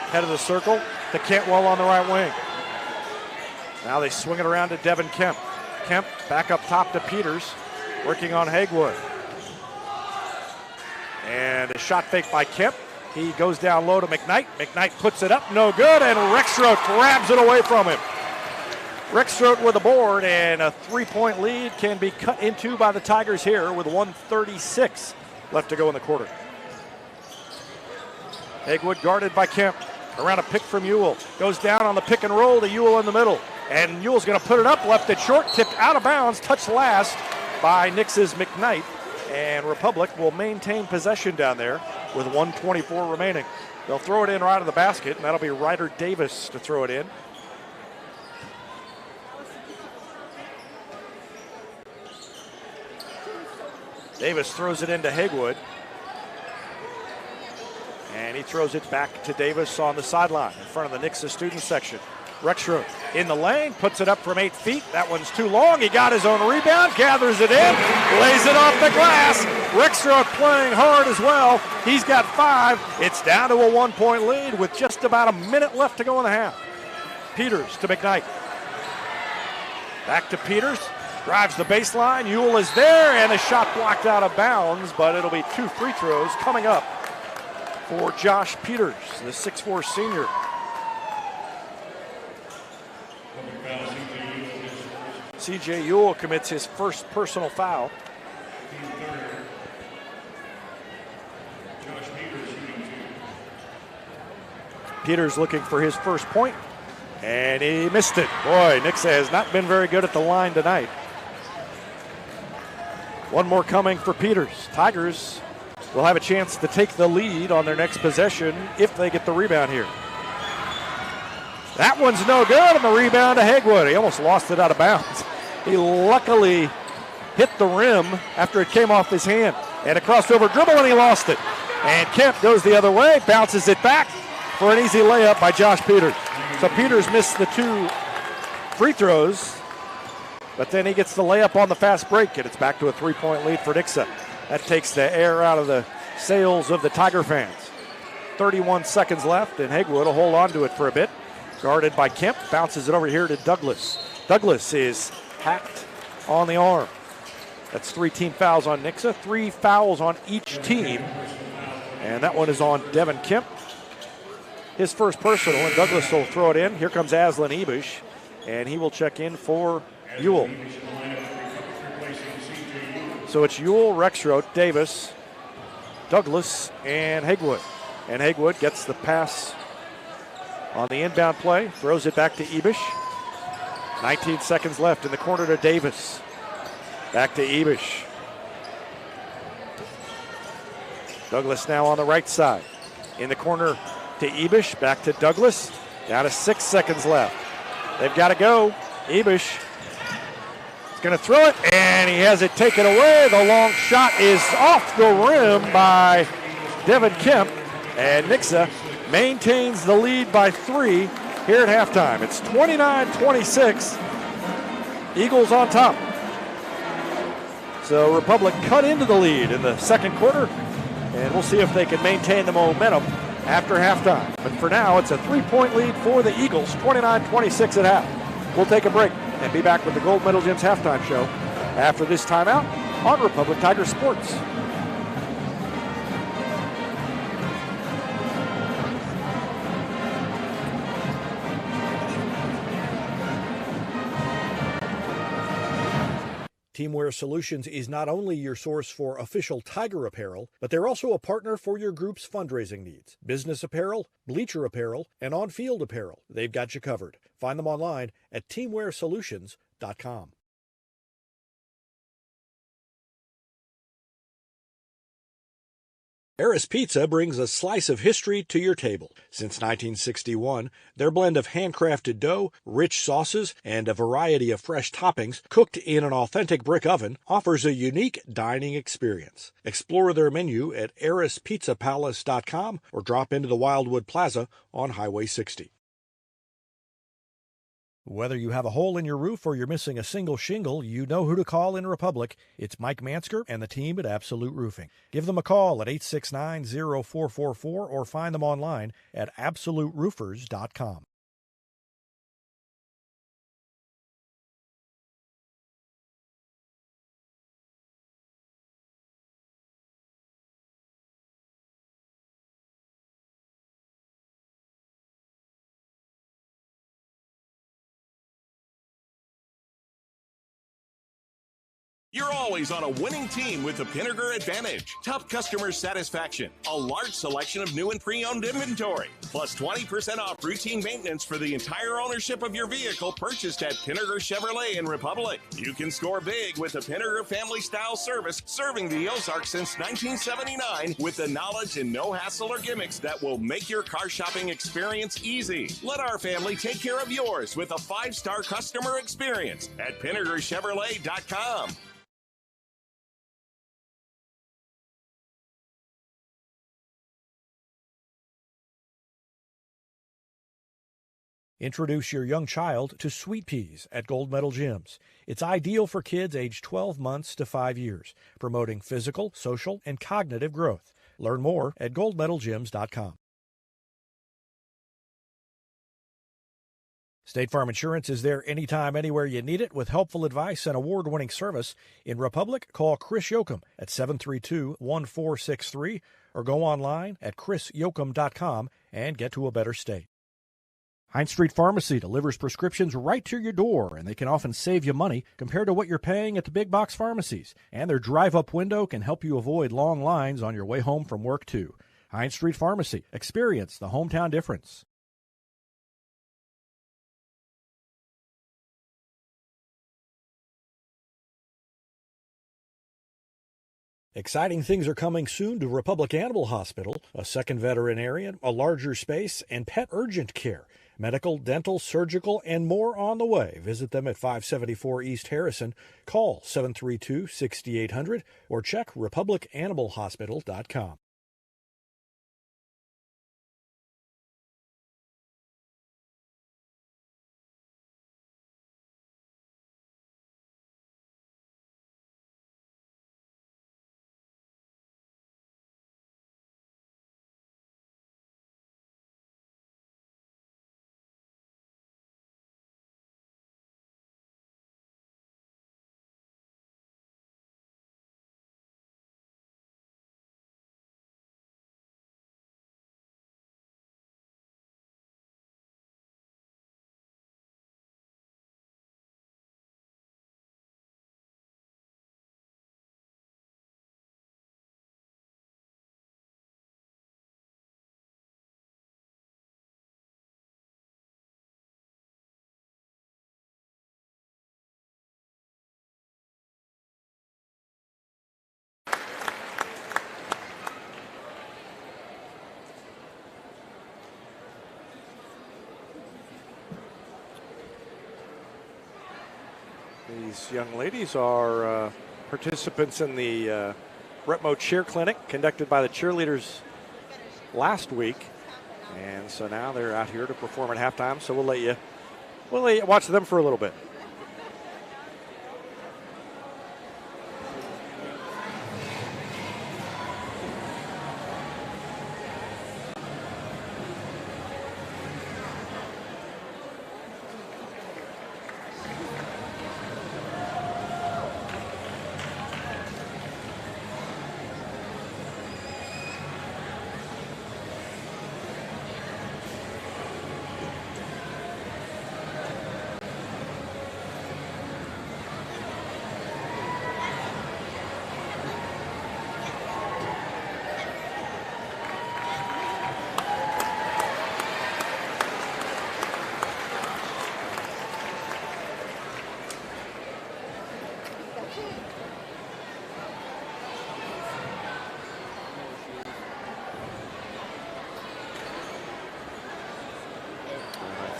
head of the circle, to Cantwell on the right wing. Now they swing it around to Devin Kemp. Kemp back up top to Peters, working on Hagewood. And a shot fake by Kemp. He goes down low to McKnight. McKnight puts it up, no good, and Rexroad grabs it away from him. Rexroad with a board, and a 3-point lead can be cut into by the Tigers here with 1:36 left to go in the quarter. Hagewood guarded by Kemp. Around a pick from Ewell. Goes down on the pick and roll to Ewell in the middle. And Ewell's going to put it up, left it short, tipped out of bounds, touched last by Nix's McKnight. And Republic will maintain possession down there with 1:24 remaining. They'll throw it in right of the basket, and that'll be Ryder Davis to throw it in. Davis throws it into Hagewood. And he throws it back to Davis on the sideline in front of the Nixa student section. Rexroad in the lane, puts it up from 8 feet. That one's too long. He got his own rebound, gathers it in, lays it off the glass. Rexroad playing hard as well. He's got 5. It's down to a 1-point lead with just about a minute left to go in the half. Peters to McKnight. Back to Peters. Drives the baseline. Ewell is there, and the shot blocked out of bounds, but it'll be 2 free throws coming up for Josh Peters, the 6'4 senior. C.J. Ewell commits his first personal foul. Peters looking for his first point, and he missed it. Boy, Nixa has not been very good at the line tonight. One more coming for Peters. Tigers will have a chance to take the lead on their next possession if they get the rebound here. That one's no good on the rebound to Hegwood. He almost lost it out of bounds. He luckily hit the rim after it came off his hand. And a crossover dribble, and he lost it. And Kemp goes the other way, bounces it back for an easy layup by Josh Peters. So Peters missed the 2 free throws, but then he gets the layup on the fast break, and it's back to a 3-point lead for Nixa. That takes the air out of the sails of the Tiger fans. 31 seconds left, and Hegwood will hold on to it for a bit. Guarded by Kemp, bounces it over here to Douglas. Douglas is hacked on the arm. That's 3 team fouls on Nixa, 3 fouls on each team. And that one is on Devin Kemp. His first personal, and Douglas will throw it in. Here comes Aslan Ebish, and he will check in for Ewell. So it's Ewell, Rexroth, Davis, Douglas, and Hegwood. And Hegwood gets the pass on the inbound play, throws it back to Ebish. 19 seconds left in the corner to Davis. Back to Ebish. Douglas now on the right side. In the corner to Ebish, back to Douglas. Down to 6 seconds left. They've got to go. Ebish is going to throw it, and he has it taken away. The long shot is off the rim by Devin Kemp, and Nixa maintains the lead by 3 here at halftime. It's 29-26. Eagles on top. So Republic cut into the lead in the second quarter, and we'll see if they can maintain the momentum after halftime. But for now, it's a 3-point lead for the Eagles, 29-26 at half. We'll take a break and be back with the Gold Medal Gyms halftime show after this timeout on Republic Tiger Sports. Teamwear Solutions is not only your source for official Tiger apparel, but they're also a partner for your group's fundraising needs. Business apparel, bleacher apparel, and on-field apparel. They've got you covered. Find them online at teamwearsolutions.com. Eris Pizza brings a slice of history to your table. Since 1961, their blend of handcrafted dough, rich sauces, and a variety of fresh toppings cooked in an authentic brick oven offers a unique dining experience. Explore their menu at erispizzapalace.com or drop into the Wildwood Plaza on Highway 60. Whether you have a hole in your roof or you're missing a single shingle, you know who to call in Republic. It's Mike Mansker and the team at Absolute Roofing. Give them a call at 869-0444 or find them online at absoluteroofers.com. You're always on a winning team with the Pinnaker Advantage. Top customer satisfaction, a large selection of new and pre-owned inventory, plus 20% off routine maintenance for the entire ownership of your vehicle purchased at Pinnaker Chevrolet in Republic. You can score big with the Pinnaker family-style service serving the Ozarks since 1979 with the knowledge and no hassle or gimmicks that will make your car shopping experience easy. Let our family take care of yours with a 5-star customer experience at PinnakerChevrolet.com. Introduce your young child to Sweet Peas at Gold Medal Gyms. It's ideal for kids aged 12 months to 5 years, promoting physical, social, and cognitive growth. Learn more at goldmedalgyms.com. State Farm Insurance is there anytime, anywhere you need it with helpful advice and award-winning service. In Republic, call Chris Yoakum at 732-1463 or go online at chrisyoakum.com and get to a better state. Heinz Street Pharmacy delivers prescriptions right to your door, and they can often save you money compared to what you're paying at the big box pharmacies. And their drive-up window can help you avoid long lines on your way home from work, too. Heinz Street Pharmacy. Experience the hometown difference. Exciting things are coming soon to Republic Animal Hospital, a second veterinarian, a larger space, and pet urgent care. Medical, dental, surgical, and more on the way. Visit them at 574 East Harrison. Call 732-6800 or check republicanimalhospital.com. These young ladies are participants in the Retmo Cheer Clinic conducted by the cheerleaders last week. And so now they're out here to perform at halftime. So we'll let you watch them for a little bit.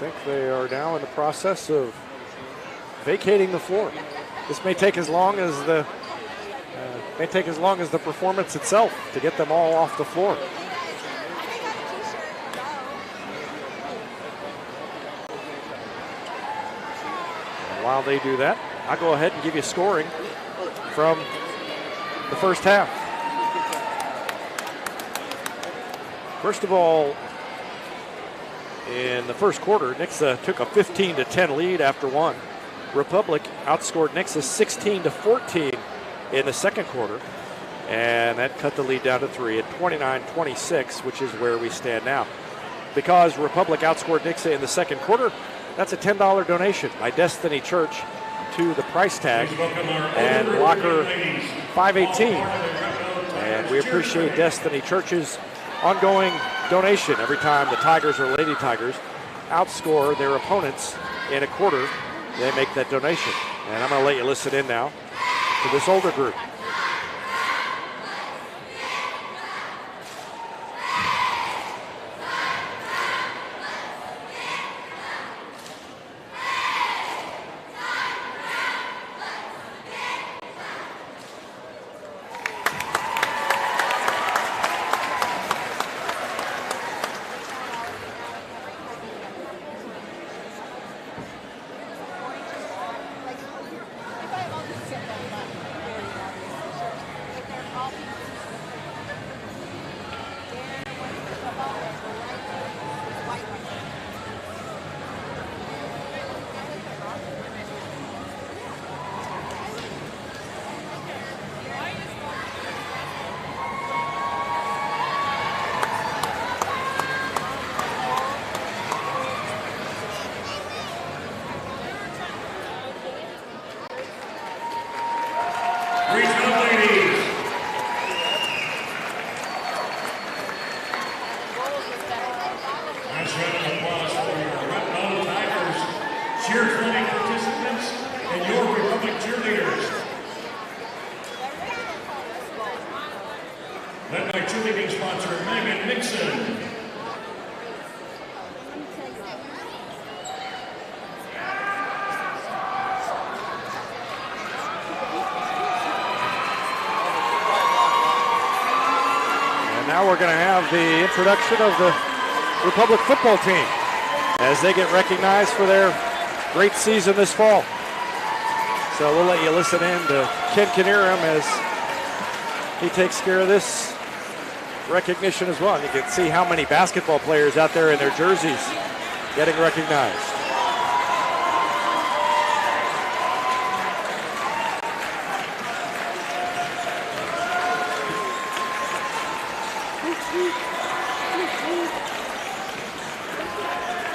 I think they are now in the process of vacating the floor. This may take as long as the performance itself to get them all off the floor. And while they do that, I'll go ahead and give you scoring from the first half. First of all, in the first quarter, Nixa took a 15-10 lead after one. Republic outscored Nixa 16-14 in the second quarter, and that cut the lead down to 3 at 29-26, which is where we stand now. Because Republic outscored Nixa in the second quarter, that's a $10 donation by Destiny Church to the price tag and locker 518. And we appreciate Destiny Church's ongoing donation every time the Tigers or Lady Tigers outscore their opponents in a quarter. They make that donation. And I'm going to let you listen in now to this older group. led by cheerleading sponsor Nixa. Now we're going to have the introduction of the Republic football team as they get recognized for their great season this fall. So we'll let you listen in to Ken Knierim as he takes care of this recognition as well. And you can see how many basketball players out there in their jerseys getting recognized.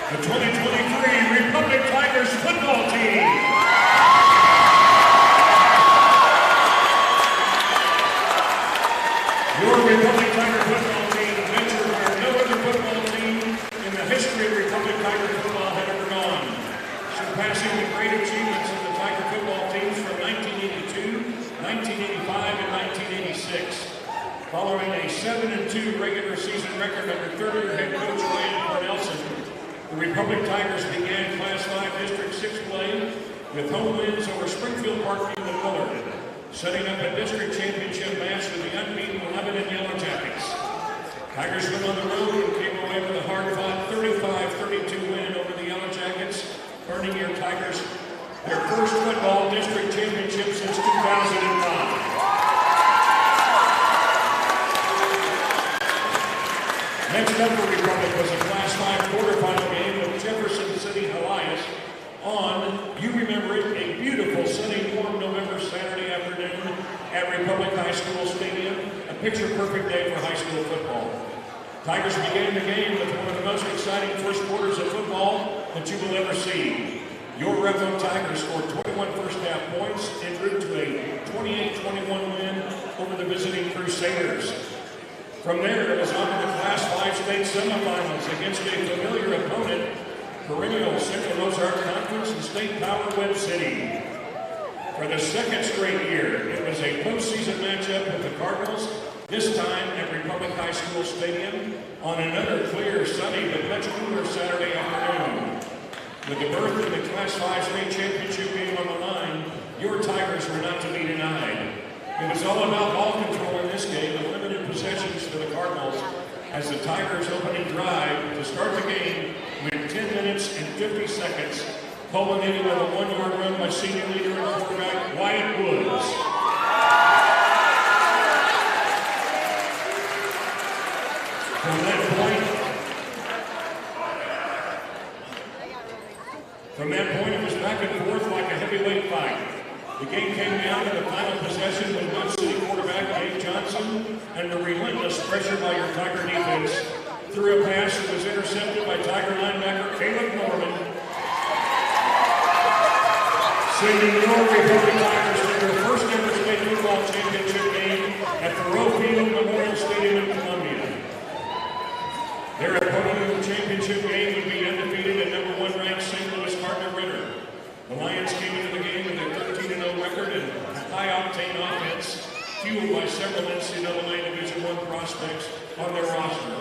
The 2023 Republic Tigers football team. Your Republic Tiger football team ventured where no other football team in the history of Republic Tiger football had ever gone, surpassing the great achievements of the Tiger football teams from 1982, 1985, and 1986. Following a 7-2 regular season record under third-year head coach Ryan Cornelson, the Republic Tigers began Class 5 District 6 play with home wins over Springfield, Parkview, and Willard, setting up a district championship match with the unbeaten Lebanon Yellow Jackets. Tigers went on the road and came away with a hard-fought 35-32 win over the Yellow Jackets, earning your Tigers their first football district championship since 2005. Next up for Republic was a Class 5 quarterfinal game with Jefferson City Elias on, you remember it, a beautiful sunny, warm November Saturday afternoon at Republic High School Stadium, a picture-perfect day for high school football. Tigers began the game with one of the most exciting first quarters of football that you will ever see. Your Revo Tigers scored 21 first-half points en route to a 28-21 win over the visiting Crusaders. From there, it was on to the Class 5 state semifinals against a familiar opponent, perennial Central Ozark Conference and state power Webb City. For the second straight year, it was a postseason matchup with the Cardinals, this time at Republic High School Stadium on another clear, sunny, but much cooler Saturday afternoon. With the berth in the Class 5 state championship game on the line, your Tigers were not to be denied. It was all about ball control in this game and limited possessions for the Cardinals as the Tigers' opening drive to start the game with 10 minutes and 50 seconds, culminating with a 1-yard run by senior leader and quarterback Wyatt Woods. From that point, it was back and forth like a heavyweight fight. The game came down to the final possession with Webb City quarterback Dave Johnson and the relentless pressure by your Tiger defense through a pass that was intercepted by Tiger linebacker Caleb Norman, sending your Republic Tigers to their first ever state football championship game at Thoreau Field Memorial Stadium in Columbia. Their opponent in the championship game would be undefeated at number 1 ranked St. Louis Cardinal-Ritter. The Lions came into the game with a 13-0 record and high-octane offense, fueled by several NCAA Division I prospects on their roster.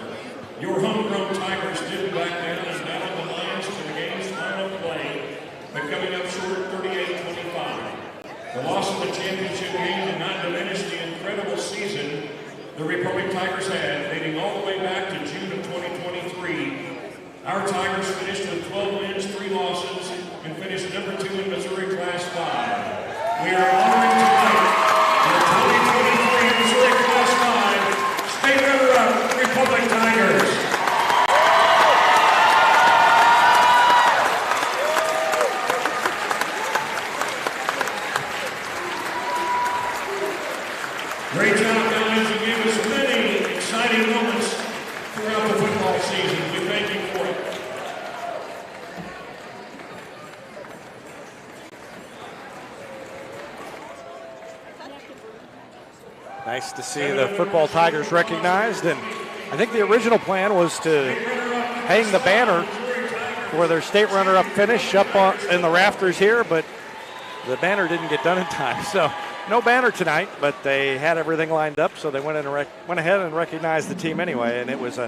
Your homegrown Tigers didn't back down and battled the Lions to the game's final play, but coming up short 38-25. The loss of the championship game did not diminish the incredible season the Republic Tigers had, dating all the way back to June of 2023. Our Tigers finished with 12 wins, 3 losses, and finished number 2 in Missouri Class 5. We are honoring tonight the 2023 Missouri Class 5 state runner-up Republic Tigers. Great job, guys. You gave us many exciting moments throughout the football season. We thank you for it. Nice to see the football Tigers recognized, and I think the original plan was to hang the banner for their state runner-up finish up in the rafters here, but the banner didn't get done in time. So No banner tonight, but they had everything lined up, so they went ahead and recognized the team anyway, and it was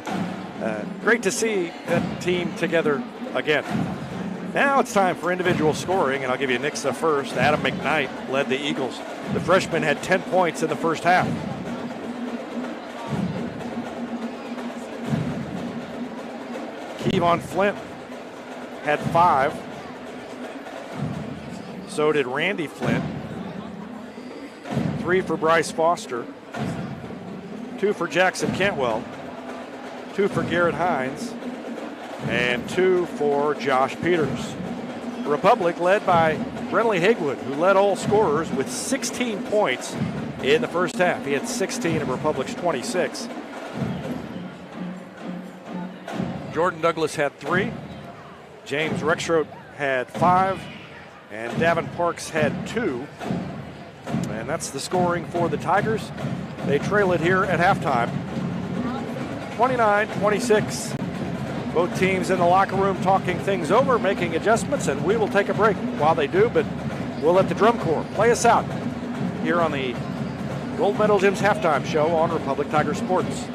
great to see that team together again. Now it's time for individual scoring, and I'll give you Nixa first. Adam McKnight led the Eagles. The freshman had 10 points in the first half. Kevon Flint had 5. So did Randy Flint. 3 for Bryce Foster. 2 for Jackson Cantwell. 2 for Garrett Hines. And 2 for Josh Peters. The Republic led by Brentley Haywood, who led all scorers with 16 points in the first half. He had 16 of Republic's 26. Jordan Douglas had 3. James Rexroth had 5. And Davin Parks had 2. And that's the scoring for the Tigers. They trail it here at halftime. 29-26. Both teams in the locker room talking things over, making adjustments, and we will take a break while they do, but we'll let the drum corps play us out here on the Gold Medal Gyms halftime show on Republic Tiger Sports.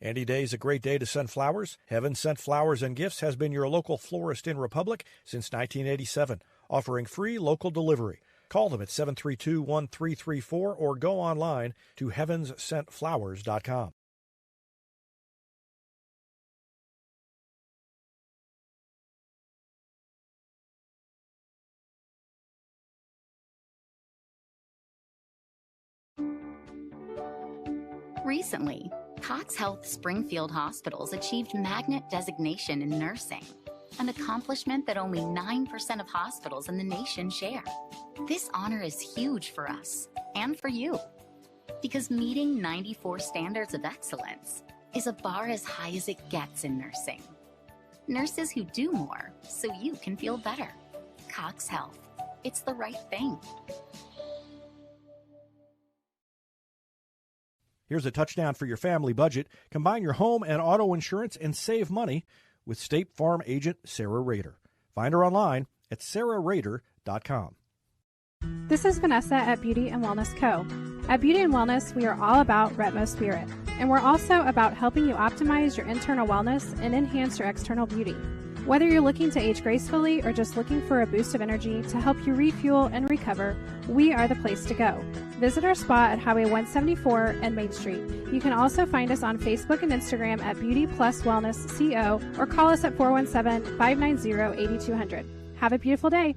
Any day is a great day to send flowers. Heaven Sent Flowers and Gifts has been your local florist in Republic since 1987, offering free local delivery. Call them at 732-1334 or go online to heavenssentflowers.com. Recently, Cox Health Springfield Hospitals achieved magnet designation in nursing, an accomplishment that only 9% of hospitals in the nation share. This honor is huge for us and for you, because meeting 94 standards of excellence is a bar as high as it gets in nursing. Nurses who do more so you can feel better. Cox Health. It's the right thing. Here's a touchdown for your family budget. Combine your home and auto insurance and save money with State Farm agent Sarah Rader. Find her online at sarahrader.com. This is Vanessa at Beauty and Wellness Co. At Beauty and Wellness, we are all about Retmo Spirit, and we're also about helping you optimize your internal wellness and enhance your external beauty. Whether you're looking to age gracefully or just looking for a boost of energy to help you refuel and recover, we are the place to go. Visit our spot at Highway 174 and Main Street. You can also find us on Facebook and Instagram at Beauty Plus Wellness CO or call us at 417-590-8200. Have a beautiful day.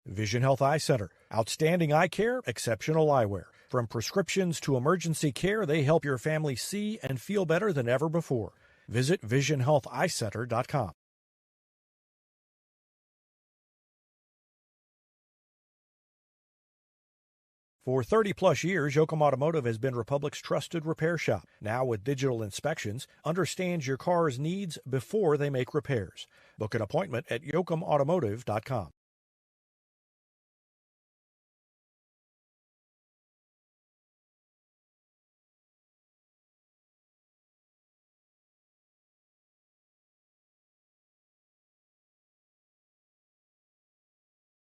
Vision Health Eye Center. Outstanding eye care, exceptional eyewear. From prescriptions to emergency care, they help your family see and feel better than ever before. Visit visionhealtheyecenter.com. For 30-plus years, Yoakum Automotive has been Republic's trusted repair shop. Now with digital inspections, understands your car's needs before they make repairs. Book an appointment at yoakumautomotive.com.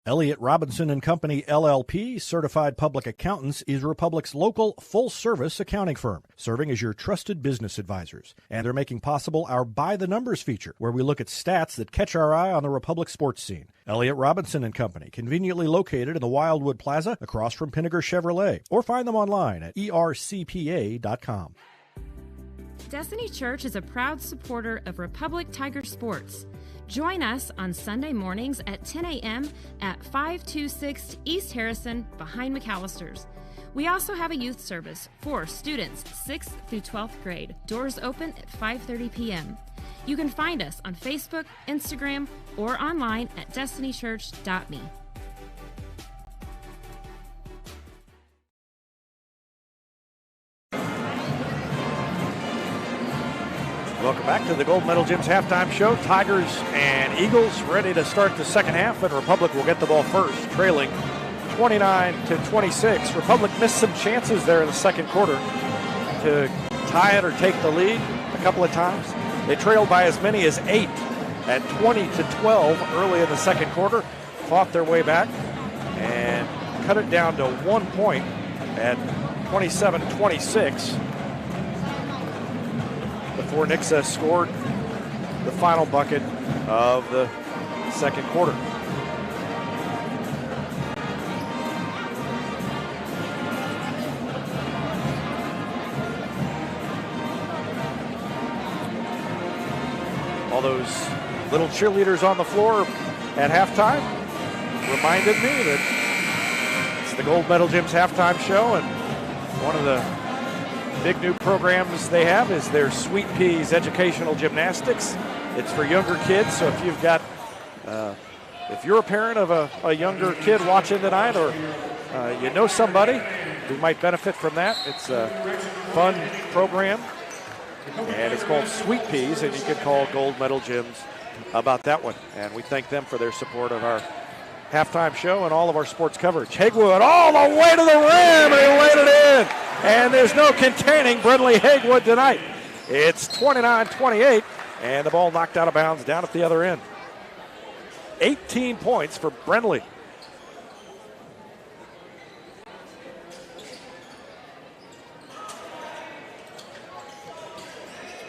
Elliott Robinson and Company, LLP, Certified Public Accountants, is Republic's local full-service accounting firm, serving as your trusted business advisors. And they're making possible our By the Numbers feature, where we look at stats that catch our eye on the Republic sports scene. Elliott Robinson and Company, conveniently located in the Wildwood Plaza across from Pinnaker Chevrolet, or find them online at ercpa.com. Destiny Church is a proud supporter of Republic Tiger Sports. Join us on Sunday mornings at 10 a.m. at 526 East Harrison behind McAllister's. We also have a youth service for students 6th through 12th grade. Doors open at 5:30 p.m. You can find us on Facebook, Instagram, or online at destinychurch.me. Welcome back to the Gold Medal Gym's halftime show. Tigers and Eagles ready to start the second half, and Republic will get the ball first, trailing 29-26. Republic missed some chances there in the second quarter to tie it or take the lead a couple of times. They trailed by as many as 8 at 20-12 early in the second quarter, fought their way back and cut it down to 1 point at 27-26. Before Nixa scored the final bucket of the second quarter. All those little cheerleaders on the floor at halftime reminded me that it's the Gold Medal Gym's halftime show, and one of the big new programs they have is their Sweet Peas Educational Gymnastics. It's for younger kids, so if you've got, if you're a parent of a younger kid watching tonight, or you know somebody who might benefit from that, it's a fun program, and it's called Sweet Peas, and you can call Gold Medal Gyms about that one. And we thank them for their support of our halftime show and all of our sports coverage. Hagwood all the way to the rim, and he laid it in. And there's no containing Brentley Hagwood tonight. It's 29-28, and the ball knocked out of bounds down at the other end. 18 points for Brentley.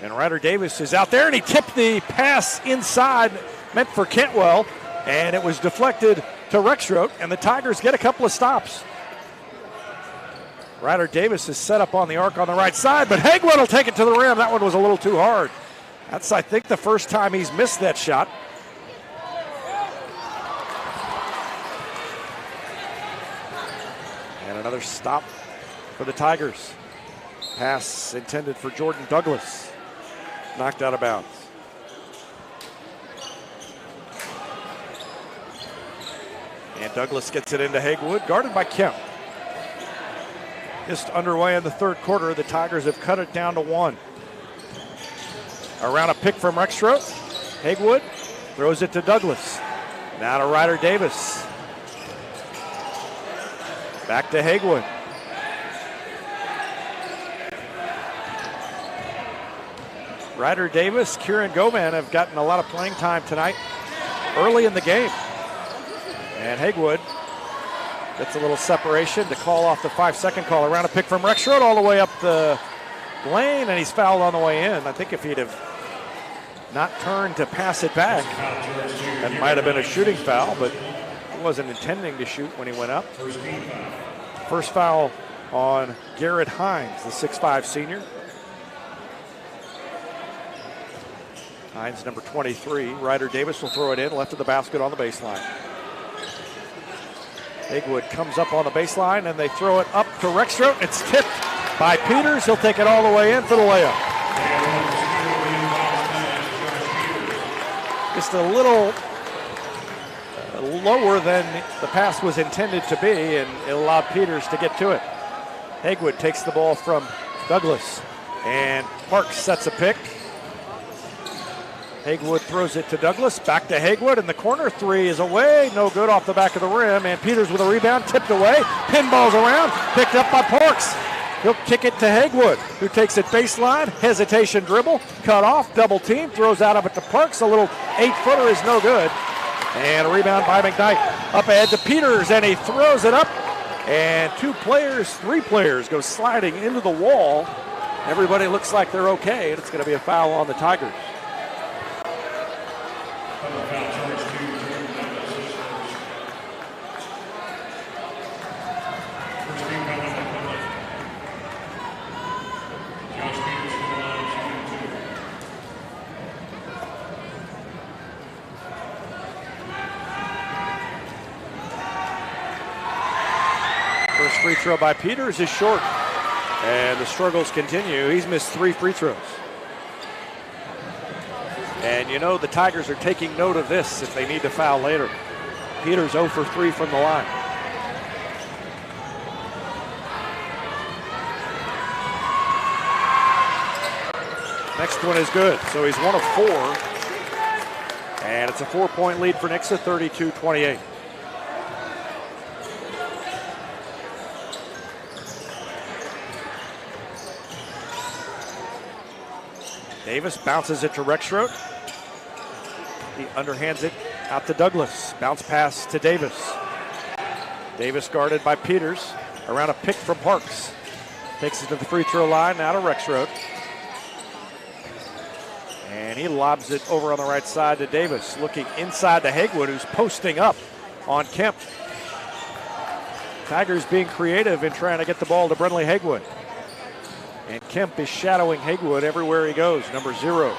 And Ryder Davis is out there, and he tipped the pass inside, meant for Cantwell, and it was deflected to Rexroth, and the Tigers get a couple of stops. Ryder Davis is set up on the arc on the right side, but Hagwood will take it to the rim. That one was a little too hard. That's, I think, the first time he's missed that shot. And another stop for the Tigers. Pass intended for Jordan Douglas. Knocked out of bounds. And Douglas gets it into Hagwood, guarded by Kemp. Just underway in the third quarter, the Tigers have cut it down to 1. Around a pick from Rexroth. Hagwood throws it to Douglas. Now to Ryder Davis. Back to Hagwood. Ryder Davis, Kieran Goman have gotten a lot of playing time tonight early in the game. And Hagwood gets a little separation to call off the 5-second call. Around a pick from Rexroth all the way up the lane, and he's fouled on the way in. I think if he'd have not turn to pass it back. That might have been a shooting foul, but he wasn't intending to shoot when he went up. First foul on Garrett Hines, the 6'5 senior. Hines, number 23. Ryder Davis will throw it in, left of the basket on the baseline. Hagwood comes up on the baseline, and they throw it up to Rexroth. It's tipped by Peters. He'll take it all the way in for the layup. Just a little lower than the pass was intended to be, and it allowed Peters to get to it. Hagwood takes the ball from Douglas, and Parks sets a pick. Hagwood throws it to Douglas, back to Hagwood, and the corner three is away, no good off the back of the rim, and Peters with a rebound, tipped away, pinballs around, picked up by Parks. He'll kick it to Hagwood, who takes it baseline, hesitation dribble, cut off, double team, throws out of it to Parks, a little 8-footer is no good, and a rebound by McKnight. Up ahead to Peters, and he throws it up, and three players go sliding into the wall. Everybody looks like they're okay, and it's going to be a foul on the Tigers. First free throw by Peters is short, and the struggles continue. He's missed 3 free throws. And you know the Tigers are taking note of this if they need to foul later. Peters 0 for 3 from the line. Next one is good, so he's 1 of 4. And it's a 4-point lead for Nixa, 32-28. Davis bounces it to Rexroth. He underhands it out to Douglas. Bounce pass to Davis. Davis guarded by Peters. Around a pick from Parks. Takes it to the free throw line, now to Rexroth. And he lobs it over on the right side to Davis. Looking inside to Hagwood, who's posting up on Kemp. Tigers being creative in trying to get the ball to Brentley Hagwood. And Kemp is shadowing Hagwood everywhere he goes, number 0.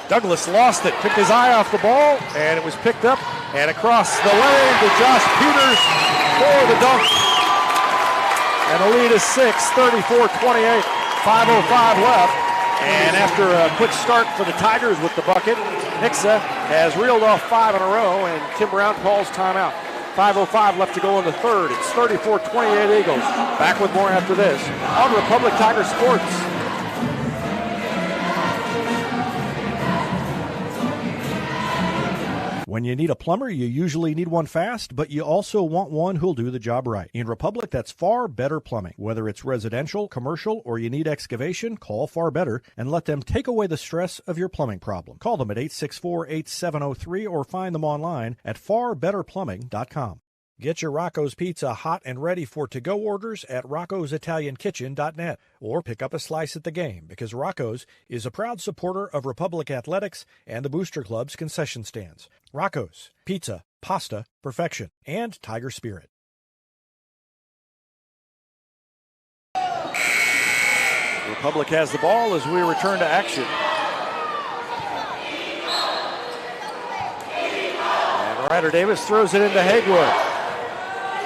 Douglas lost it, took his eye off the ball, and it was picked up and across the lane to Josh Peters for the dunk. And the lead is 6, 34-28, 5:05 left. And after a quick start for the Tigers with the bucket, Nixa has reeled off 5 in a row, and Tim Brown calls timeout. 5:05 left to go in the third. It's 34-28 Eagles. Back with more after this on Republic Tiger Sports. When you need a plumber, you usually need one fast, but you also want one who'll do the job right. In Republic, that's Far Better Plumbing. Whether it's residential, commercial, or you need excavation, call Far Better and let them take away the stress of your plumbing problem. Call them at 864-8703 or find them online at farbetterplumbing.com. Get your Rocco's Pizza hot and ready for to-go orders at roccositaliankitchen.net or pick up a slice at the game because Rocco's is a proud supporter of Republic Athletics and the Booster Club's concession stands. Rocco's, pizza, pasta, perfection, and Tiger Spirit. Republic has the ball as we return to action. And Ryder Davis throws it into Hagwood.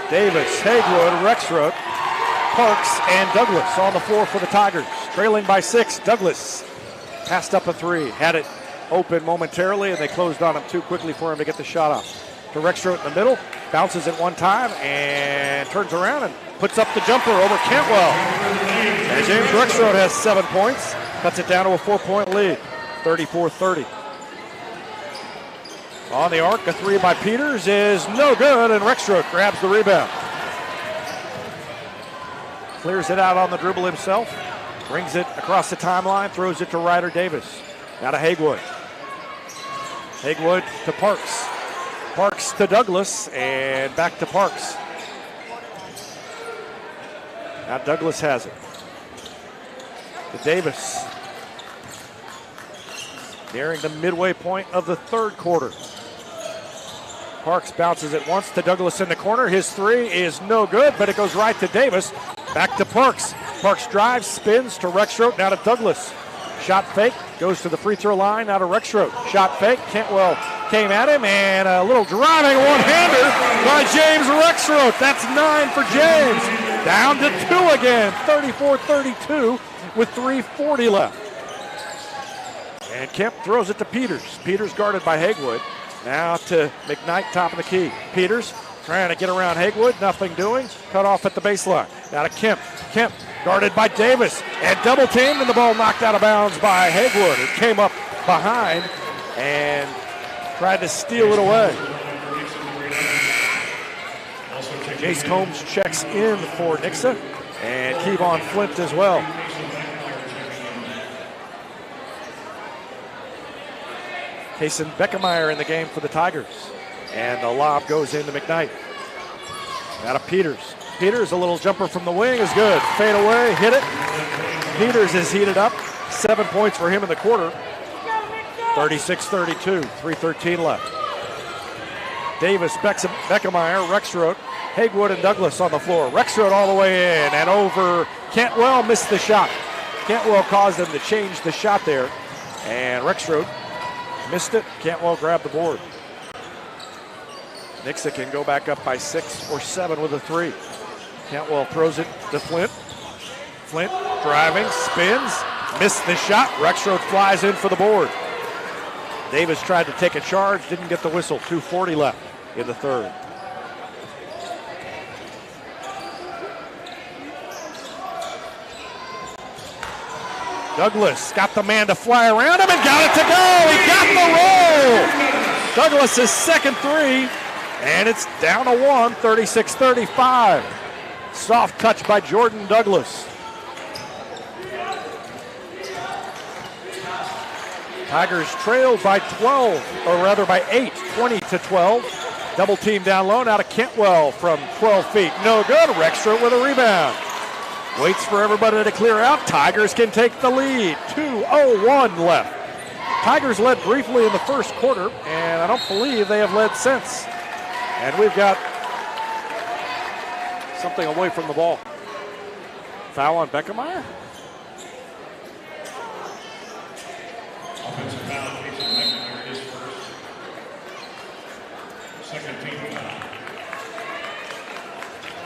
Davis, Hagwood, Rexroth, Parks, and Douglas on the floor for the Tigers. Trailing by 6, Douglas passed up a 3. Had it open momentarily, and they closed on him too quickly for him to get the shot off. To Rexroth in the middle, bounces it one time, and turns around and puts up the jumper over Cantwell. And James Rexroth has 7 points, cuts it down to a 4-point lead, 34-30. On the arc, a 3 by Peters is no good, and Rexroth grabs the rebound. Clears it out on the dribble himself, brings it across the timeline, throws it to Ryder Davis. Now to Hagwood. Hagwood to Parks. Parks to Douglas, and back to Parks. Now Douglas has it. To Davis. nearing the midway point of the third quarter. Parks bounces it once to Douglas in the corner. His three is no good, but it goes right to Davis. Back to Parks. Parks drives, spins to Rexroth, now to Douglas. Shot fake, goes to the free throw line, now to Rexroth. Shot fake, Cantwell came at him, and a little driving one-hander by James Rexroth. That's 9 for James. Down to 2 again, 34-32 with 3:40 left. And Kemp throws it to Peters. Peters guarded by Haywood. Now to McKnight, top of the key. Peters trying to get around Haywood, nothing doing. Cut off at the baseline. Now to Kemp. Kemp guarded by Davis and double teamed, and the ball knocked out of bounds by Haywood. It came up behind and tried to steal it away. Jace Combs checks in for Nixa, and Kevon Flint as well. Kason Beckemeyer in the game for the Tigers. And the lob goes into McKnight. Now to Peters. Peters, a little jumper from the wing is good. Fade away, hit it. Peters is heated up. 7 points for him in the quarter. 36-32, 3:13 left. Davis, Beckemeyer, Rexroth, Haywood, and Douglas on the floor. Rexroth all the way in and over. Cantwell missed the shot. Cantwell caused them to change the shot there. And Rexroth missed it. Cantwell grabbed the board. Nixa can go back up by 6 or 7 with a three. Cantwell throws it to Flint. Flint driving, spins, missed the shot. Rexroth flies in for the board. Davis tried to take a charge, didn't get the whistle. 2:40 left in the third. Douglas got the man to fly around him and got it to go. He got the roll. Douglas' second three, and it's down to 1, 36-35. Soft touch by Jordan Douglas. Tigers trailed by 12, or rather by 8, 20-12. Double team down low, now to Cantwell from 12 feet. No good, Rexroth with a rebound. Waits for everybody to clear out. Tigers can take the lead. 2:01 left. Tigers led briefly in the first quarter, and I don't believe they have led since. And we've got something away from the ball. Foul on Beckemeyer. Offensive foul, Jason McNamara is first. Second team foul.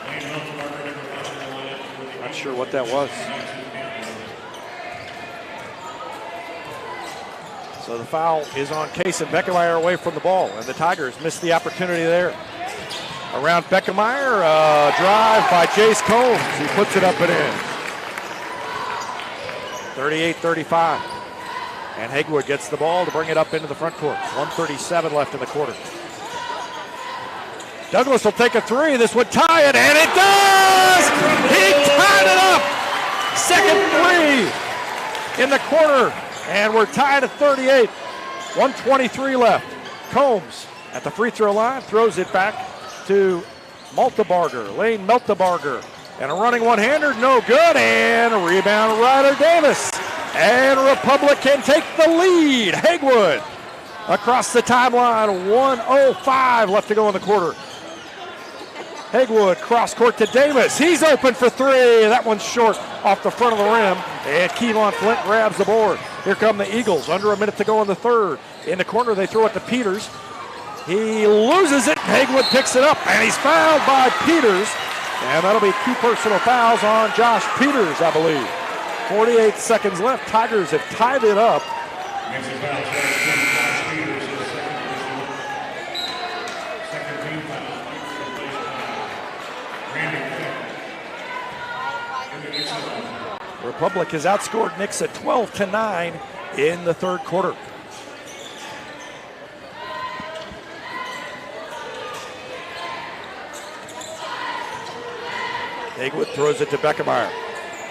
Lane Milton-Marker never fouled in the lineup for the Not sure what that was. So the foul is on Kason Beckemeyer away from the ball, and the Tigers missed the opportunity there. Around Beckemeyer, drive by Jace Combs. He puts it up and in. 38-35. And Haywood gets the ball to bring it up into the front court. 1:37 left in the quarter. Douglas will take a three. This would tie it, and it does! He tied it up! Second three in the quarter, and we're tied at 38. 1:23 left. Combs at the free throw line throws it back to Maltebarger, Lane Maltebarger. And a running one-hander, no good, and a rebound, Ryder Davis. And Republic can take the lead. Haywood across the timeline, 1:05 left to go in the quarter. Haywood cross court to Davis. He's open for three. That one's short off the front of the rim. And Kevon Flint grabs the board. Here come the Eagles. Under a minute to go in the third. In the corner, they throw it to Peters. He loses it. Haywood picks it up, and he's fouled by Peters. And that'll be 2 personal fouls on Josh Peters, I believe. 48 seconds left. Tigers have tied it up. Makes a foul, Josh Peters, his second team foul. Republic has outscored Nixa 12-9 in the third quarter. Haywood throws it to Beckemeyer.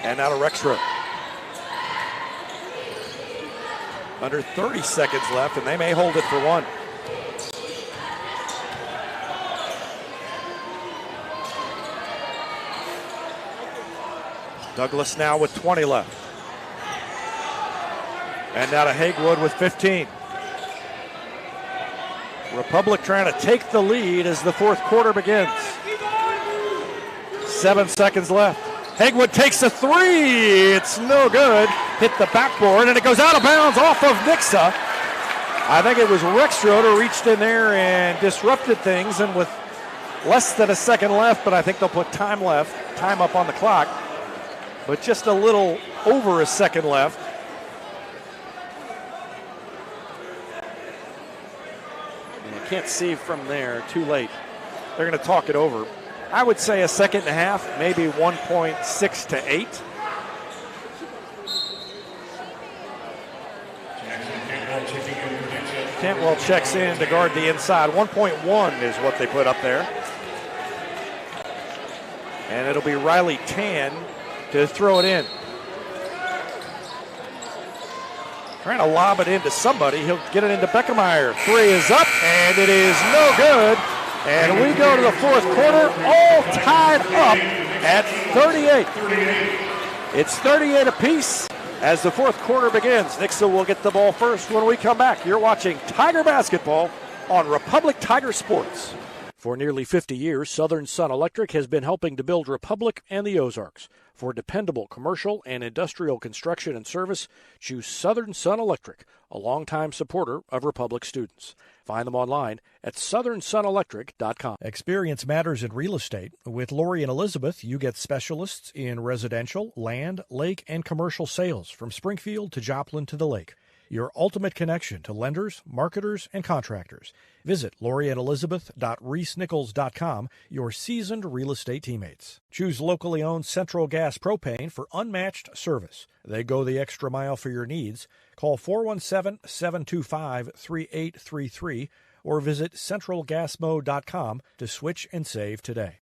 And now to Rexroth. Under 30 seconds left, and they may hold it for one. Douglas now with 20 left. And now to Hagewood with 15. Republic trying to take the lead as the fourth quarter begins. 7 seconds left. Hagewood takes a three. It's no good. Hit the backboard, and it goes out of bounds off of Nixa. I think it was Rexroad who reached in there and disrupted things, and with less than a second left, but I think they'll put time up on the clock. But just a little over a second left. I can't see from there, too late. They're going to talk it over. I would say a second and a half, maybe 1.6 to 8. Cantwell checks in to guard the inside. 1.1 is what they put up there. And it'll be Riley Tan to throw it in. Trying to lob it into somebody. He'll get it into Beckemeyer. Three is up, and it is no good. And we go to the fourth quarter, all tied up at 38. It's 38 apiece as the fourth quarter begins. Nixa will get the ball first when we come back. You're watching Tiger Basketball on Republic Tiger Sports. For nearly 50 years, Southern Sun Electric has been helping to build Republic and the Ozarks. For dependable commercial and industrial construction and service, choose Southern Sun Electric, a longtime supporter of Republic students. Find them online at southernsunelectric.com. Experience matters in real estate. With Lori and Elizabeth, you get specialists in residential, land, lake, and commercial sales from Springfield to Joplin to the lake. Your ultimate connection to lenders, marketers, and contractors. Visit loriandelizabeth.reesnichols.com, your seasoned real estate teammates. Choose locally owned Central Gas Propane for unmatched service. They go the extra mile for your needs. Call 417-725-3833 or visit centralgasmo.com to switch and save today.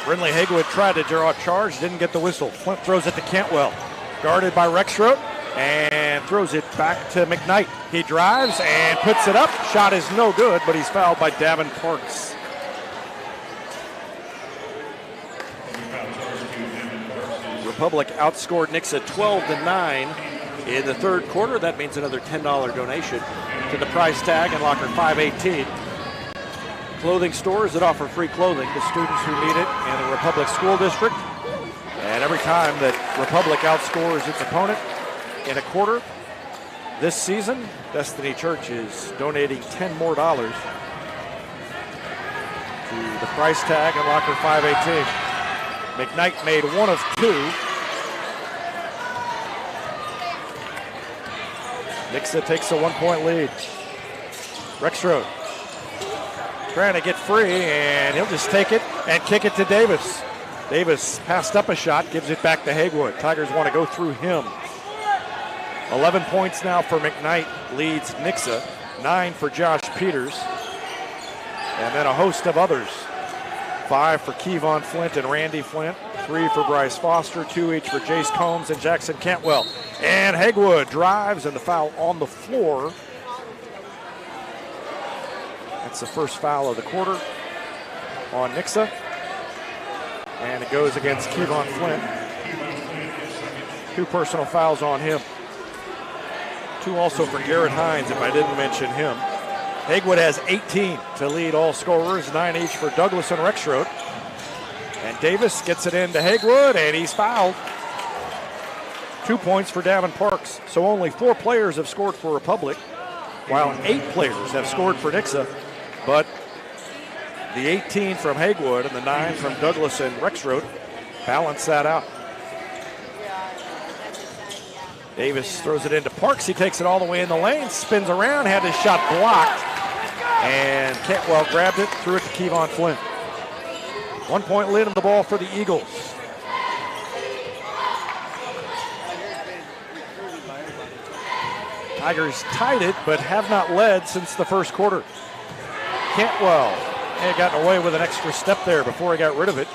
Brindley Hagewood tried to draw a charge, didn't get the whistle. Flint throws it to Cantwell. Guarded by Rexroad and throws it back to McKnight. He drives and puts it up. Shot is no good, but he's fouled by Davin Parks. Republic outscored Nixa 12-9 in the third quarter. That means another $10 donation to the prize tag and locker 518. Clothing stores that offer free clothing to students who need it in the Republic School District. And every time that Republic outscores its opponent in a quarter this season, Destiny Church is donating $10 more to the price tag and locker 518. McKnight made one of two. Nixa takes a 1-point lead. Rexroad trying to get free, and he'll just take it and kick it to Davis. Davis passed up a shot, gives it back to Hagewood. Tigers want to go through him. 11 points now for McKnight, leads Nixa. 9 for Josh Peters. And then a host of others. 5 for Kevon Flint and Randy Flint. 3 for Bryce Foster. 2 each for Jace Combs and Jackson Cantwell. And Hagewood drives, and the foul on the floor. That's the first foul of the quarter on Nixa. And it goes against Kevon Flint. 2 personal fouls on him. 2 also for Garrett Hines, if I didn't mention him. Hagewood has 18 to lead all scorers, 9 each for Douglas and Rexroad. And Davis gets it into Hagewood, and he's fouled. 2 points for Davin Parks. So only 4 players have scored for Republic, while 8 players have scored for Nixa. But the 18 from Hagewood and the 9 from Douglas and Rexroad balance that out. Davis throws it into Parks. He takes it all the way in the lane, spins around, had his shot blocked, and Cantwell grabbed it, threw it to Kevon Flint. 1 point lead on the ball for the Eagles. Tigers tied it, but have not led since the first quarter. Cantwell had gotten away with an extra step there before he got rid of it.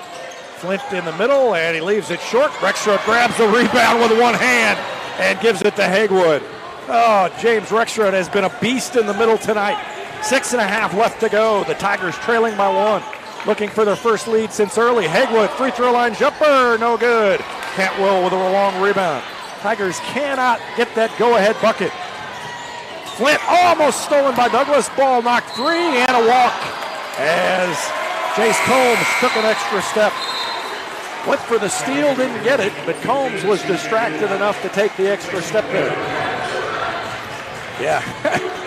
Flint in the middle, and he leaves it short. Rexroth grabs the rebound with one hand and gives it to Haywood. Oh, James Rexroth has been a beast in the middle tonight. 6.5 left to go. The Tigers trailing by 1. Looking for their first lead since early. Haywood, free throw line jumper, no good. Cantwell with a long rebound. Tigers cannot get that go-ahead bucket. Flint almost stolen by Douglas. Ball knocked free and a walk as Jace Combs took an extra step. Went for the steal, didn't get it, but Combs was distracted enough to take the extra step there. Yeah,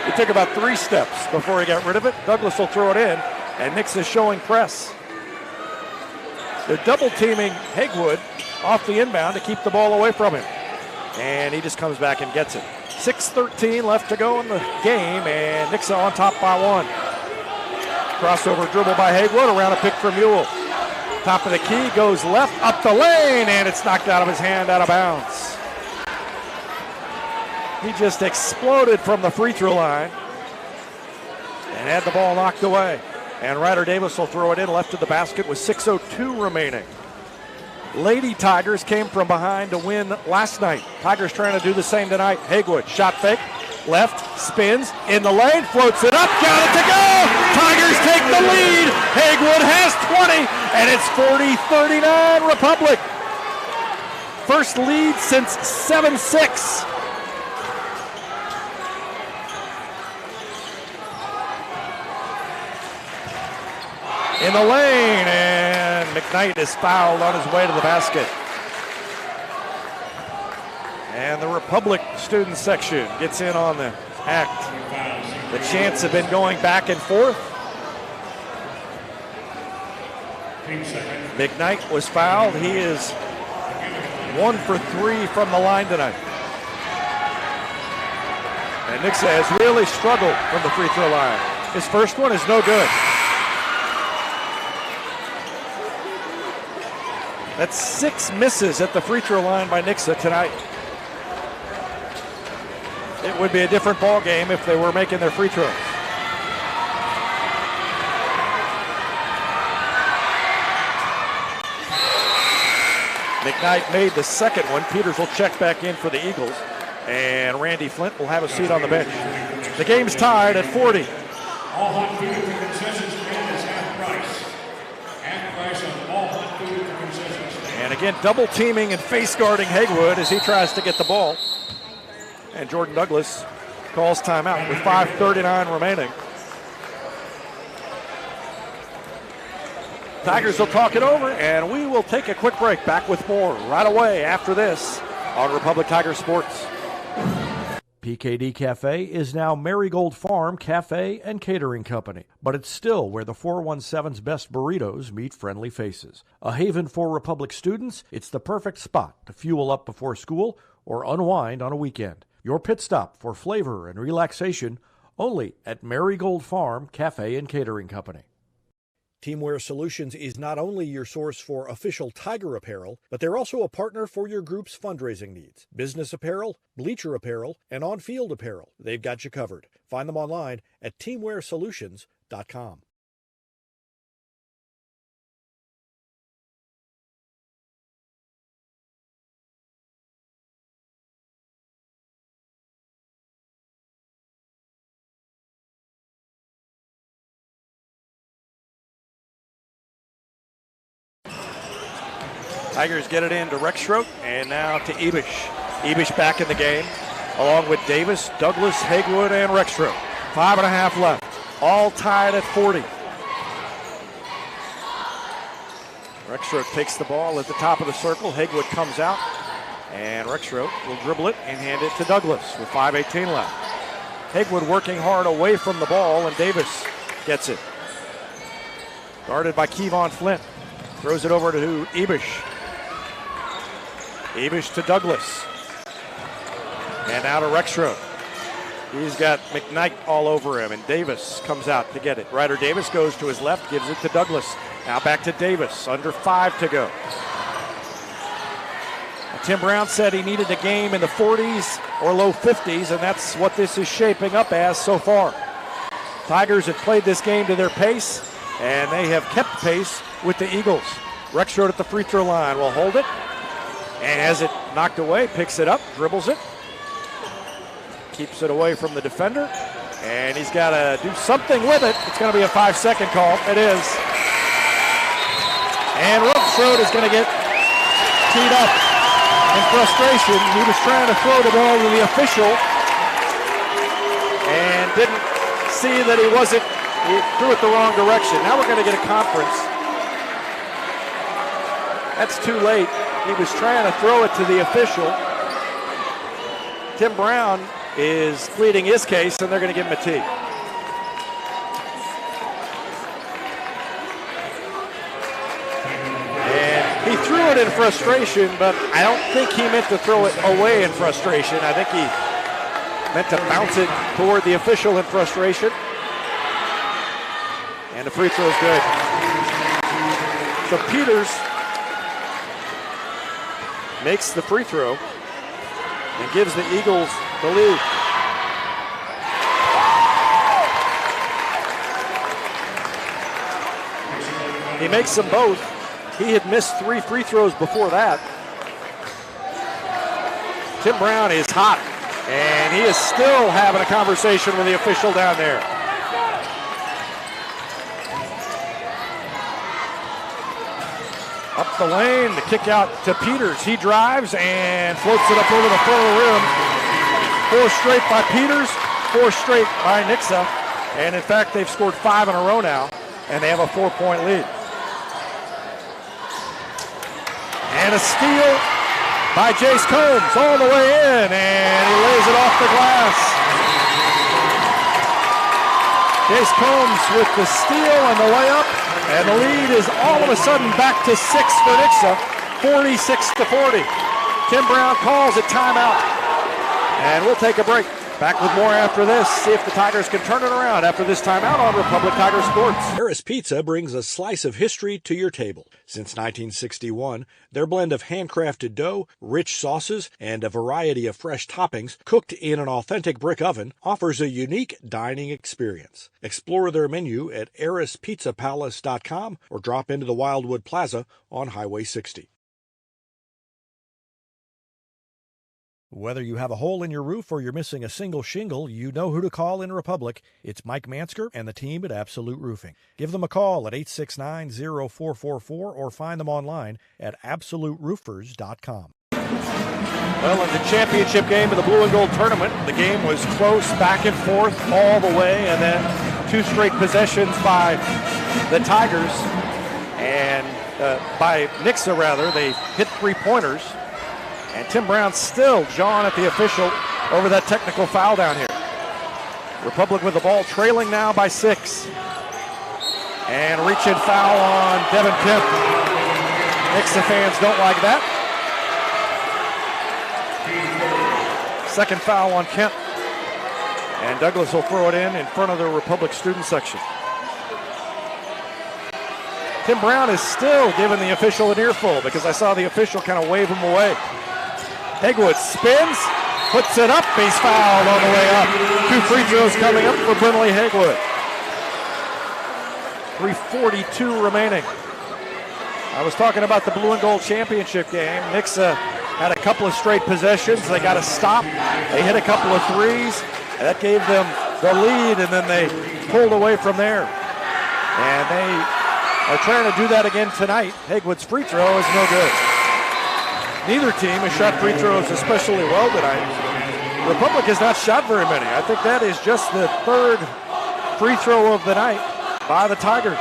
he took about 3 steps before he got rid of it. Douglas will throw it in, and Nixa showing press. They're double teaming Haywood off the inbound to keep the ball away from him. And he just comes back and gets it. 6:13 left to go in the game, and Nixa on top by 1. Crossover dribble by Haywood, around a pick from Ewell. Top of the key, goes left, up the lane, and it's knocked out of his hand, out of bounds. He just exploded from the free throw line and had the ball knocked away. And Ryder Davis will throw it in left of the basket with 6:02 remaining. Lady Tigers came from behind to win last night. Tigers trying to do the same tonight. Haywood, shot fake, left, spins, in the lane, floats it up, got it to go! Tigers take the lead! Haywood has 20, and it's 40-39 Republic. First lead since 7-6. In the lane, and McKnight is fouled on his way to the basket. And the Republic student section gets in on the act. The chants have been going back and forth. McKnight was fouled. He is 1 for 3 from the line tonight. And Nixa has really struggled from the free throw line. His first one is no good. That's 6 misses at the free throw line by Nixa tonight. It would be a different ball game if they were making their free throws. McKnight made the second one. Peters will check back in for the Eagles, and Randy Flint will have a seat on the bench. The game's tied at 40. All hot food at the concession stand is half price. Half price on all hot food at the concession stand. And again, double teaming and face guarding Haywood as he tries to get the ball. And Jordan Douglas calls timeout with 5:39 remaining. Tigers will talk it over, and we will take a quick break. Back with more right away after this on Republic Tiger Sports. PKD Cafe is now Marigold Farm Cafe and Catering Company, but it's still where the 417's best burritos meet friendly faces. A haven for Republic students, it's the perfect spot to fuel up before school or unwind on a weekend. Your pit stop for flavor and relaxation only at Marigold Farm Cafe and Catering Company. Teamwear Solutions is not only your source for official Tiger apparel, but they're also a partner for your group's fundraising needs. Business apparel, bleacher apparel, and on-field apparel. They've got you covered. Find them online at teamwearsolutions.com. Tigers get it in to Rexroth, and now to Ebish. Ebish back in the game, along with Davis, Douglas, Haywood, and Rexroth. 5.5 left, all tied at 40. Rexroth takes the ball at the top of the circle. Haywood comes out, and Rexroth will dribble it and hand it to Douglas with 5:18 left. Haywood working hard away from the ball, and Davis gets it. Guarded by Kevon Flint. Throws it over to Ebish. Ebish to Douglas. And now to Rexroad. He's got McKnight all over him, and Davis comes out to get it. Ryder Davis goes to his left, gives it to Douglas. Now back to Davis, under 5 to go. Tim Brown said he needed a game in the 40s or low 50s, and that's what this is shaping up as so far. Tigers have played this game to their pace, and they have kept pace with the Eagles. Rexroad at the free throw line will hold it, and has it knocked away, picks it up, dribbles it, keeps it away from the defender, and he's got to do something with it. It's going to be a 5-second call. It is. And Rexroad is going to get teed up in frustration. He was trying to throw the ball to the official and didn't see that he threw it the wrong direction. Now we're going to get a conference. That's too late. He was trying to throw it to the official. Tim Brown is pleading his case, and they're going to give him a tee. And he threw it in frustration, but I don't think he meant to throw it away in frustration. I think he meant to bounce it toward the official in frustration. And the free throw is good. So Peters makes the free throw and gives the Eagles the lead. He makes them both. He had missed 3 free throws before that. Tim Brown is hot, and he is still having a conversation with the official down there. Up the lane, the kick out to Peters. He drives and floats it up over the front of the rim. 4 straight by Peters, 4 straight by Nixa. And in fact, they've scored 5 in a row now, and they have a 4-point lead. And a steal by Jace Combs all the way in, and he lays it off the glass. Jace Combs with the steal and the layup, and the lead is all of a sudden back to 6 for Nixa, 46-40. Tim Brown calls a timeout, and we'll take a break. Back with more after this. See if the Tigers can turn it around after this timeout on Republic Tiger Sports. Harris Pizza brings a slice of history to your table. Since 1961, their blend of handcrafted dough, rich sauces, and a variety of fresh toppings cooked in an authentic brick oven offers a unique dining experience. Explore their menu at harrispizzapalace.com or drop into the Wildwood Plaza on Highway 60. Whether you have a hole in your roof or you're missing a single shingle, you know who to call in Republic. It's Mike Mansker and the team at Absolute Roofing. Give them a call at 869-0444 or find them online at absoluteroofers.com. Well, in the championship game of the Blue and Gold tournament, the game was close, back and forth all the way, and then 2 straight possessions by the Tigers, and by Nixa rather. They hit 3-pointers. And Tim Brown still jawing at the official over that technical foul down here. Republic with the ball, trailing now by 6. And a reach-in foul on Devin Kemp. Nixa fans don't like that. Second foul on Kemp. And Douglas will throw it in front of the Republic student section. Tim Brown is still giving the official an earful because I saw the official kind of wave him away. Hegwood spins, puts it up, he's fouled on the way up. 2 free throws coming up for Brinley Hegwood. 3:42 remaining. I was talking about the Blue and Gold championship game. Nixa had a couple of straight possessions. They got a stop. They hit a couple of threes. That gave them the lead, and then they pulled away from there. And they are trying to do that again tonight. Hegwood's free throw is no good. Neither team has shot free throws especially well tonight. Republic has not shot very many. I think that is just the 3rd free throw of the night by the Tigers.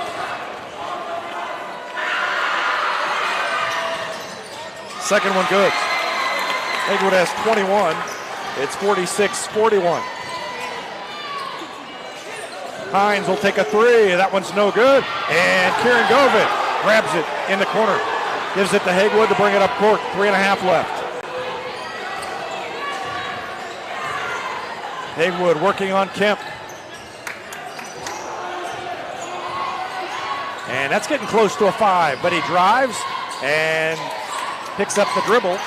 Second one good. Hegwood has 21. It's 46-41. Hines will take a 3. That one's no good. And Kieran Govin grabs it in the corner. Gives it to Hegwood to bring it up court. 3.5 left. Haywood working on Kemp. And that's getting close to a 5, but he drives and picks up the dribble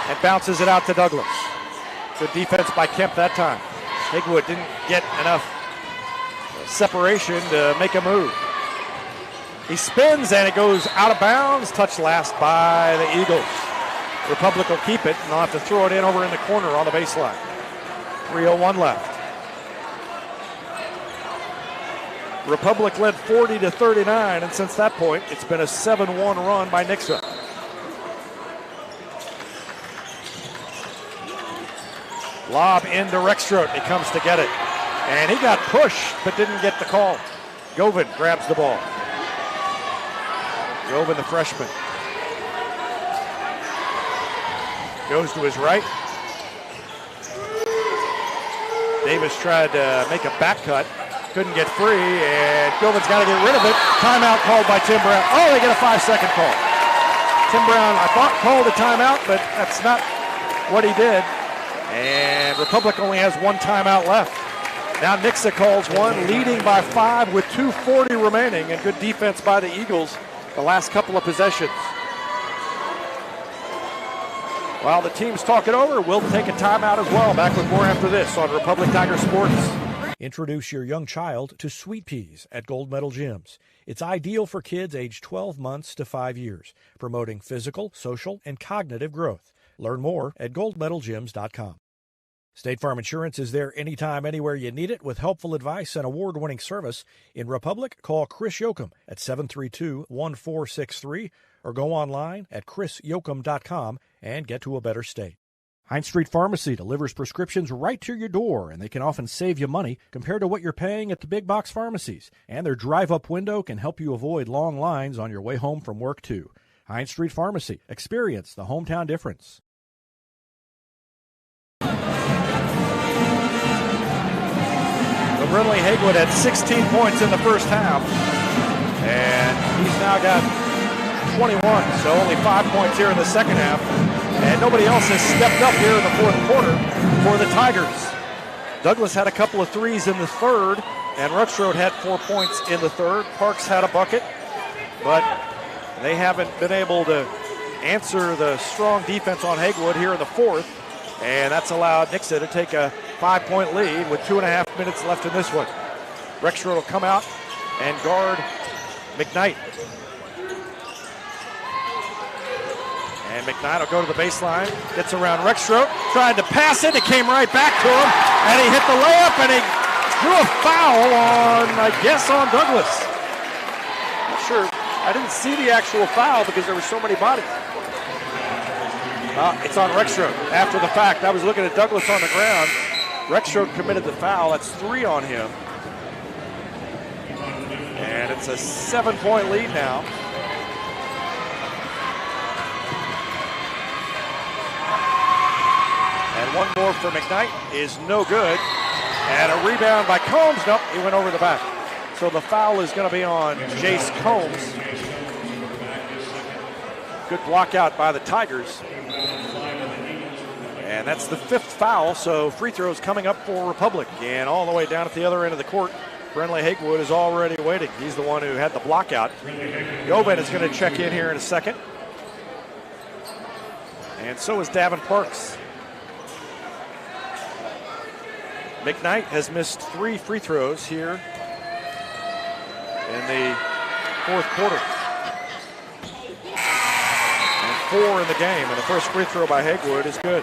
and bounces it out to Douglas. Good defense by Kemp that time. Haywood didn't get enough separation to make a move. He spins and it goes out of bounds, touched last by the Eagles. Republic will keep it and they'll have to throw it in over in the corner on the baseline. 3:01 left. Republic led 40-39, and since that point, it's been a 7-1 run by Nixa. Lob into Rexroth. He comes to get it. And he got pushed, but didn't get the call. Govan grabs the ball. Govan, the freshman. Goes to his right. Davis tried to make a back cut. Couldn't get free, and Govan's got to get rid of it. Timeout called by Tim Brown. Oh, they get a 5-second call. Tim Brown, I thought, called a timeout, but that's not what he did. And Republic only has one timeout left. Now Nixa calls one, leading by 5 with 2:40 remaining, and good defense by the Eagles the last couple of possessions. While the teams talk it over, we'll take a timeout as well. Back with more after this on Republic Tiger Sports. Introduce your young child to Sweet Peas at Gold Medal Gyms. It's ideal for kids aged 12 months to 5 years, promoting physical, social, and cognitive growth. Learn more at goldmedalgyms.com. State Farm Insurance is there anytime, anywhere you need it with helpful advice and award-winning service. In Republic, call Chris Yoakum at 732-1463 or go online at chrisyoakum.com and get to a better state. Heinz Street Pharmacy delivers prescriptions right to your door, and they can often save you money compared to what you're paying at the big box pharmacies. And their drive-up window can help you avoid long lines on your way home from work, too. Heinz Street Pharmacy. Experience the hometown difference. So Brinley Haywood had 16 points in the first half, and he's now got 21, so only 5 points here in the second half. And nobody else has stepped up here in the fourth quarter for the Tigers. Douglas had a couple of threes in the third, and Rexroth had 4 points in the third. Parks had a bucket, but they haven't been able to answer the strong defense on Haywood here in the fourth, and that's allowed Nixa to take a 5-point lead with 2.5 minutes left in this one. Rexroth will come out and guard McKnight. And McKnight will go to the baseline, gets around Rexroth, tried to pass it, it came right back to him, and he hit the layup, and he drew a foul on Douglas. Not sure, I didn't see the actual foul because there were so many bodies. It's on Rexroth after the fact. I was looking at Douglas on the ground. Rexroth committed the foul, that's 3 on him. And it's a 7-point lead now. And one more for McKnight is no good. And a rebound by Combs. Nope, he went over the back. So the foul is going to be on Jace Combs. Good block out by the Tigers. And that's the 5th foul, so free throws coming up for Republic. And all the way down at the other end of the court, Brinley Haywood is already waiting. He's the one who had the block out. Govan is going to check in here in a second. And so is Davin Parks. McKnight has missed 3 free throws here in the fourth quarter. And 4 in the game, and the first free throw by Haywood is good.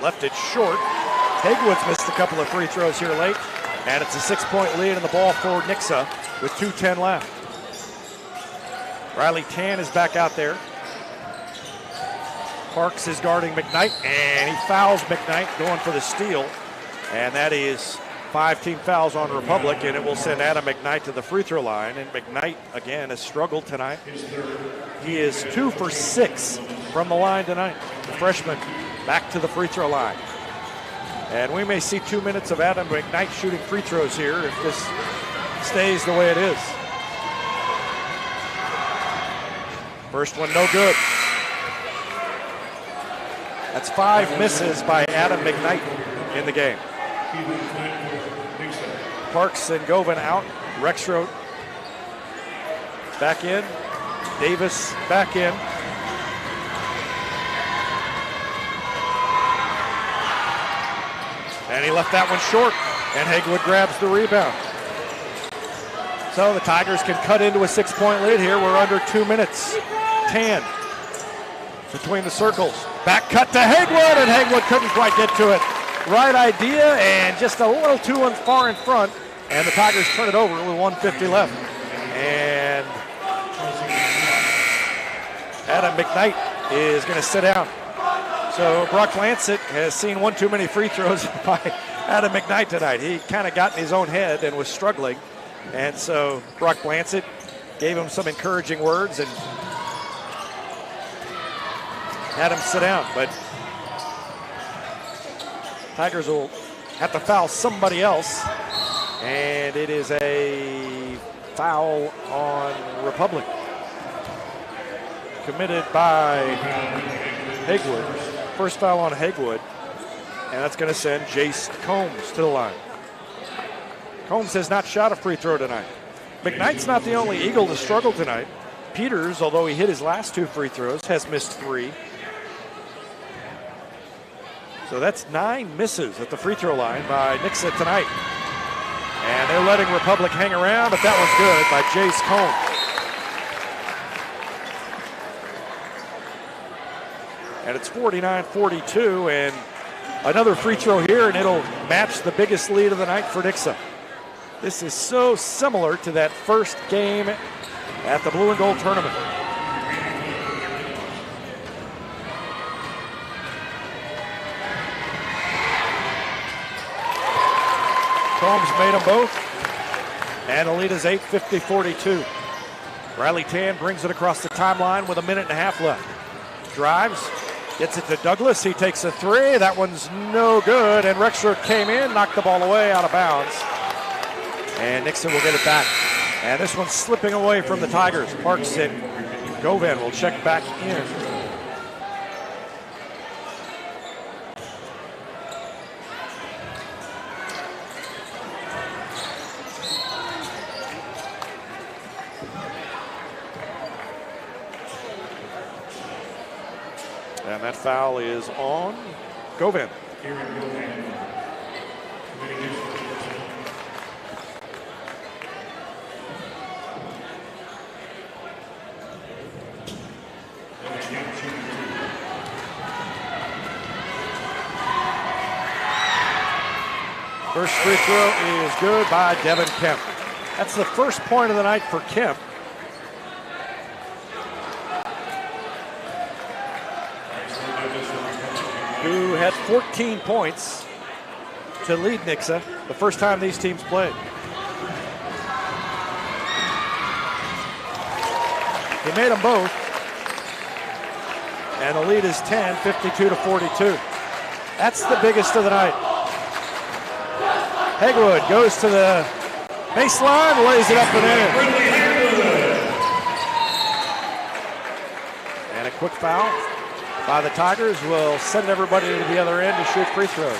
Left it short. Haywood's missed a couple of free throws here late, and it's a 6-point lead in the ball for Nixa with 2:10 left. Riley Tan is back out there. Parks is guarding McKnight, and he fouls McKnight going for the steal, and that is 5 team fouls on Republic, and it will send Adam McKnight to the free throw line, and McKnight, again, has struggled tonight. He is 2 for 6 from the line tonight. The freshman back to the free throw line. And we may see 2 minutes of Adam McKnight shooting free throws here if this stays the way it is. First one, no good. That's 5 misses by Adam McKnight in the game. Parks and Govan out. Rexroth back in. Davis back in. And he left that one short, and Haywood grabs the rebound. So the Tigers can cut into a 6-point lead here. We're under 2 minutes. 10 between the circles. Back cut to Haywood, and Haywood couldn't quite get to it. Right idea, and just a little too far in front, and the Tigers turn it over with 1:50 left. And Adam McKnight is going to sit down. So Brock Lancet has seen one too many free throws by Adam McKnight tonight. He kind of got in his own head and was struggling. And so Brock Lancet gave him some encouraging words and had him sit down. But Tigers will have to foul somebody else. And it is a foul on Republic, committed by Haywood. First foul on Haywood, and that's going to send Jace Combs to the line. Combs has not shot a free throw tonight. McKnight's not the only Eagle to struggle tonight. Peters, although he hit his last 2 free throws, has missed 3. So that's 9 misses at the free throw line by Nixa tonight. And they're letting Republic hang around, but that was good by Jace Combs. And it's 49-42, and another free throw here, and it'll match the biggest lead of the night for Nixa. This is so similar to that first game at the Blue and Gold tournament. Combs made them both, and the lead is 8, 50-42. Riley Tan brings it across the timeline with 1.5 minutes left. Drives, gets it to Douglas. He takes a 3. That one's no good, and Rexroth came in, knocked the ball away out of bounds. And Nixa will get it back. And this one's slipping away from the Tigers. Parks and Govan will check back in. And that foul is on Govan. First free throw is good by Devin Kemp. That's the first point of the night for Kemp. Who had 14 points to lead Nixa the first time these teams played. He made them both, and the lead is 10, 52-42. That's the biggest of the night. Haywood goes to the baseline, lays it up and in. And a quick foul by the Tigers will send everybody to the other end to shoot free throws.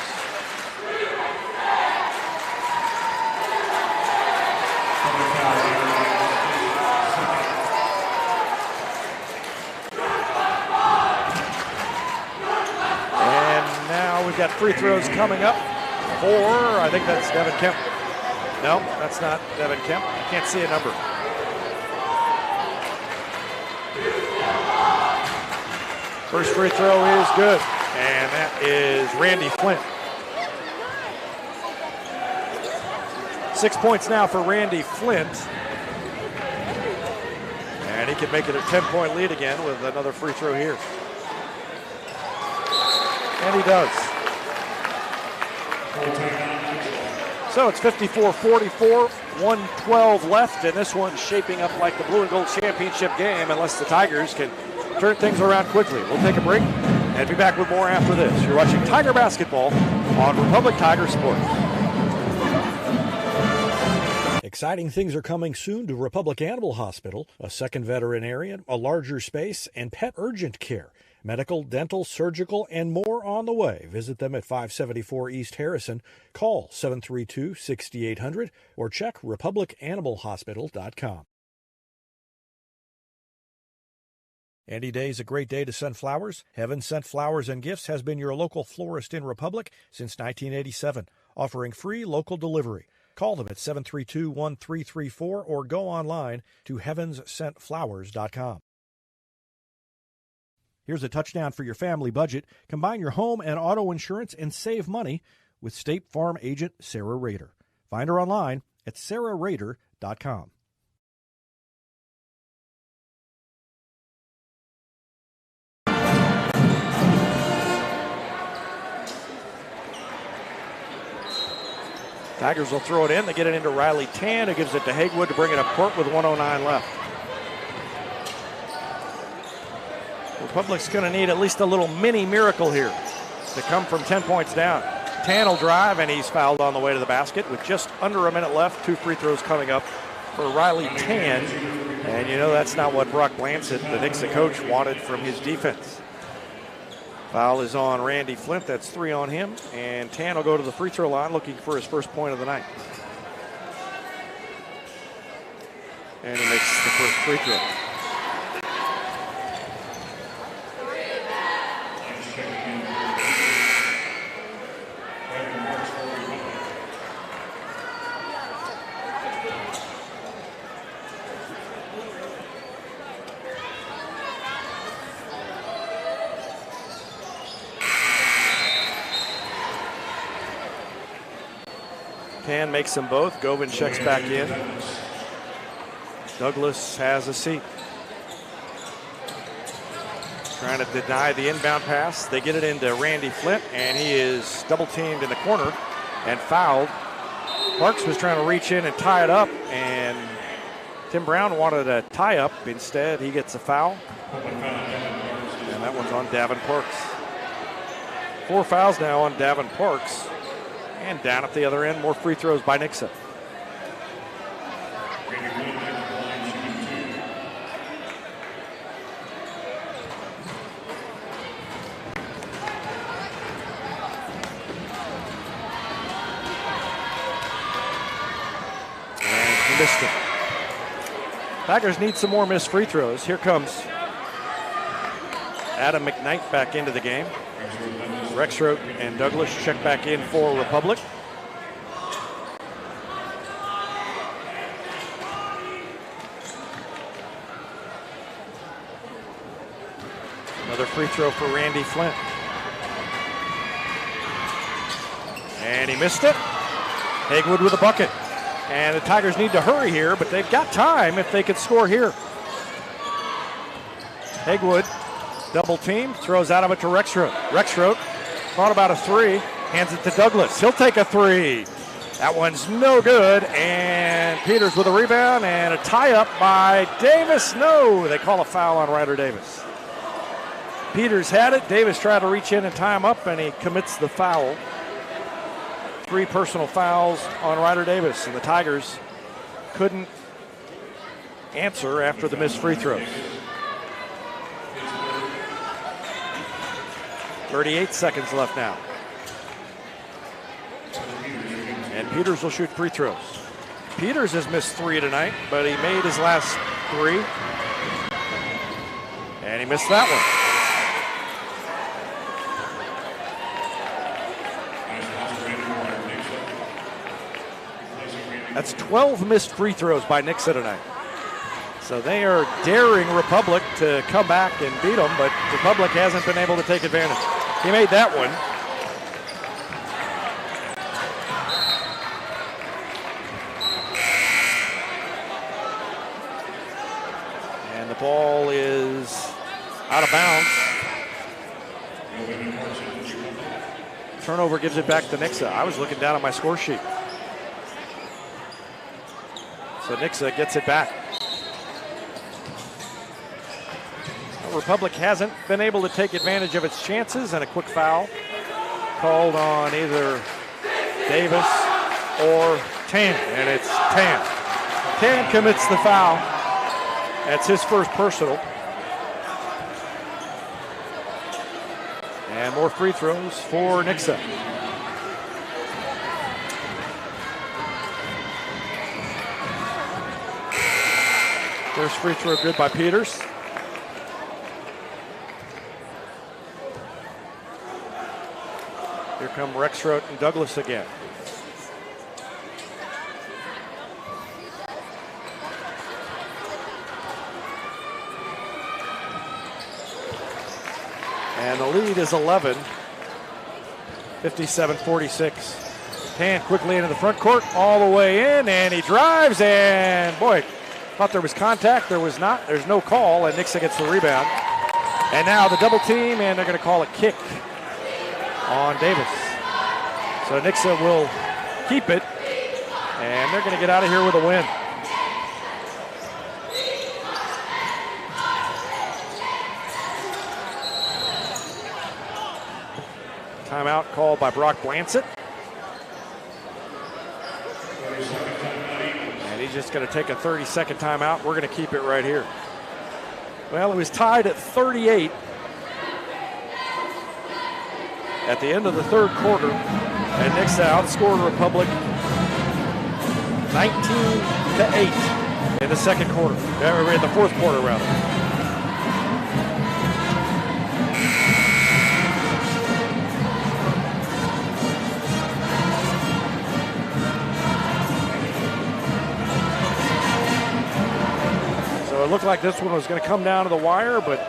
And now we've got free throws coming up for, I think that's Devin Kemp. No, that's not Devin Kemp. Can't see a number. First free throw is good, and that is Randy Flint. 6 points now for Randy Flint. And he can make it a 10-point lead again with another free throw here. And he does. So it's 54-44, 1:12 left, and this one's shaping up like the Blue and Gold championship game unless the Tigers can turn things around quickly. We'll take a break. And be back with more after this. You're watching Tiger Basketball on Republic Tiger Sports. Exciting things are coming soon to Republic Animal Hospital, a second veterinarian, a larger space, and pet urgent care. Medical, dental, surgical, and more on the way. Visit them at 574 East Harrison. Call 732-6800 or check republicanimalhospital.com. Any day is a great day to send flowers. Heaven Sent Flowers and Gifts has been your local florist in Republic since 1987, offering free local delivery. Call them at 732-1334 or go online to heavenssentflowers.com. Here's a touchdown for your family budget. Combine your home and auto insurance and save money with State Farm agent Sarah Rader. Find her online at sarahrader.com. Tigers will throw it in. They get it into Riley Tan, who gives it to Hagwood to bring it up court with 1:09 left. Republic's going to need at least a little mini miracle here to come from 10 points down. Tan will drive, and he's fouled on the way to the basket with just under a minute left. 2 free throws coming up for Riley Tan. And you know that's not what Brock Blansett, the Nixa coach, wanted from his defense. Foul is on Randy Flint. That's 3 on him. And Tan will go to the free throw line looking for his first point of the night. And he makes the first free throw. Tan makes them both. Govin checks back in. Douglas has a seat. Trying to deny the inbound pass. They get it into Randy Flint, and he is double teamed in the corner and fouled. Parks was trying to reach in and tie it up, and Tim Brown wanted a tie up. Instead, he gets a foul. And that one's on Davin Parks. 4 fouls now on Davin Parks. And down at the other end, more free throws by Nixa. And he missed it. Tigers need some more missed free throws. Here comes Adam McKnight back into the game. Rexroth and Douglas check back in for Republic. Another free throw for Randy Flint. And he missed it. Hagwood with a bucket. And the Tigers need to hurry here, but they've got time if they could score here. Hagwood, double team, throws out of it to Rexroth. Rexroth thought about a 3, hands it to Douglas. He'll take a 3. That one's no good, and Peters with a rebound and a tie-up by Davis. No, they call a foul on Ryder Davis. Peters had it. Davis tried to reach in and tie him up, and he commits the foul. 3 personal fouls on Ryder Davis, and the Tigers couldn't answer after the missed free throws. 38 seconds left now. And Peters will shoot free throws. Peters has missed 3 tonight, but he made his last 3. And he missed that one. That's 12 missed free throws by Nixa tonight. So they are daring Republic to come back and beat them, but Republic hasn't been able to take advantage. He made that one. And the ball is out of bounds. Turnover gives it back to Nixa. I was looking down at my score sheet. So Nixa gets it back. Republic hasn't been able to take advantage of its chances, and a quick foul called on either Davis or Tan, and it's Tan. Tan commits the foul. That's his first personal. And more free throws for Nixa. First free throw good by Peters. Here come Rexroth and Douglas again. And the lead is 11, 57-46. Tan quickly into the front court, all the way in, and he drives, and boy, thought there was contact. There was not. There's no call, and Nixa gets the rebound. And now the double team, and they're going to call a kick on Davis. So Nixa will keep it, and they're going to get out of here with a win. Timeout called by Brock Blansett. And he's just going to take a 30-second timeout. We're going to keep it right here. Well, it was tied at 38 at the end of the third quarter, and Nixa outscored Republic 19-8 in the second quarter, in the fourth quarter rather. So it looked like this one was going to come down to the wire, but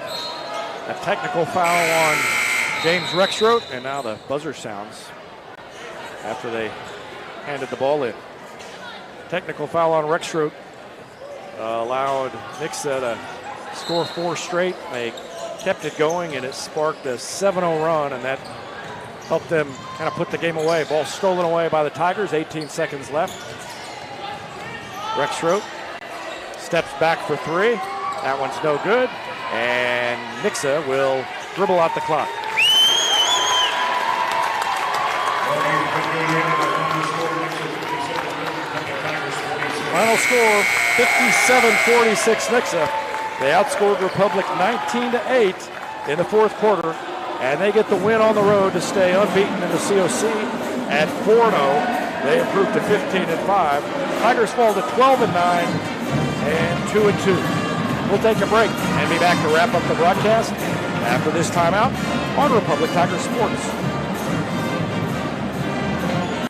a technical foul on James Rexroth, and now the buzzer sounds after they handed the ball in. Technical foul on Rexroth allowed Nixa to score 4 straight. They kept it going, and it sparked a 7-0 run, and that helped them kind of put the game away. Ball stolen away by the Tigers, 18 seconds left. Rexroth steps back for 3. That one's no good, and Nixa will dribble out the clock. Final score, 57-46 Nixa. They outscored Republic 19-8 in the fourth quarter, and they get the win on the road to stay unbeaten in the COC at 4-0. They improved to 15-5. Tigers fall to 12-9 and 2-2. We'll take a break and be back to wrap up the broadcast after this timeout on Republic Tiger Sports.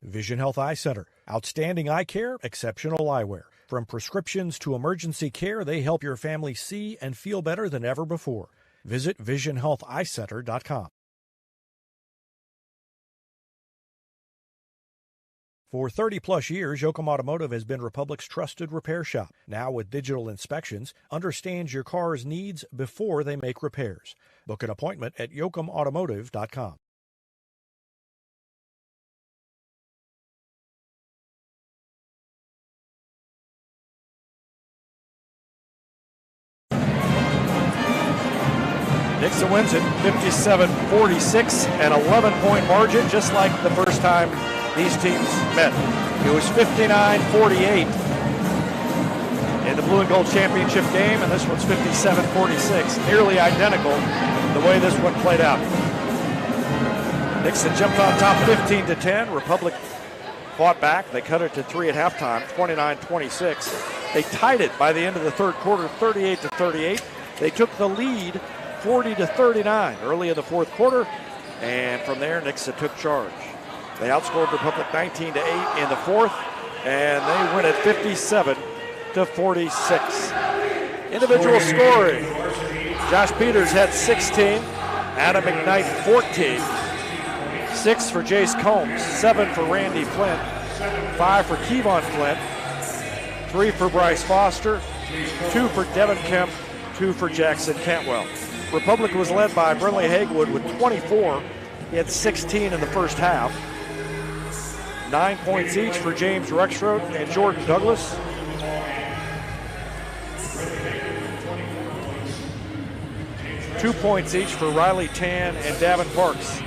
Vision Health Eye Center. Outstanding eye care, exceptional eyewear. From prescriptions to emergency care, they help your family see and feel better than ever before. Visit visionhealtheyecenter.com. For 30-plus years, Yoakum Automotive has been Republic's trusted repair shop. Now with digital inspections, understands your car's needs before they make repairs. Book an appointment at yoakumautomotive.com. Nixa wins it 57-46, an 11-point margin, just like the first time these teams met. It was 59-48 in the blue and gold championship game, and this one's 57-46, nearly identical the way this one played out. Nixa jumped on top 15-10. Republic fought back. They cut it to 3 at halftime, 29-26. They tied it by the end of the third quarter, 38-38. They took the lead 40-39 early in the fourth quarter, and from there Nixa took charge. They outscored Republic 19-8 in the fourth, and they win it 57-46. Individual scoring: Josh Peters had 16, Adam McKnight 14, 6 for Jace Combs, 7 for Randy Flint, 5 for Kevon Flint, 3 for Bryce Foster, 2 for Devin Kemp, 2 for Jackson Cantwell. Republic was led by Brinley Hagewood with 24. He had 16 in the first half. 9 points each for James Rexroth and Jordan Douglas. 2 points each for Riley Tan and Davin Parks.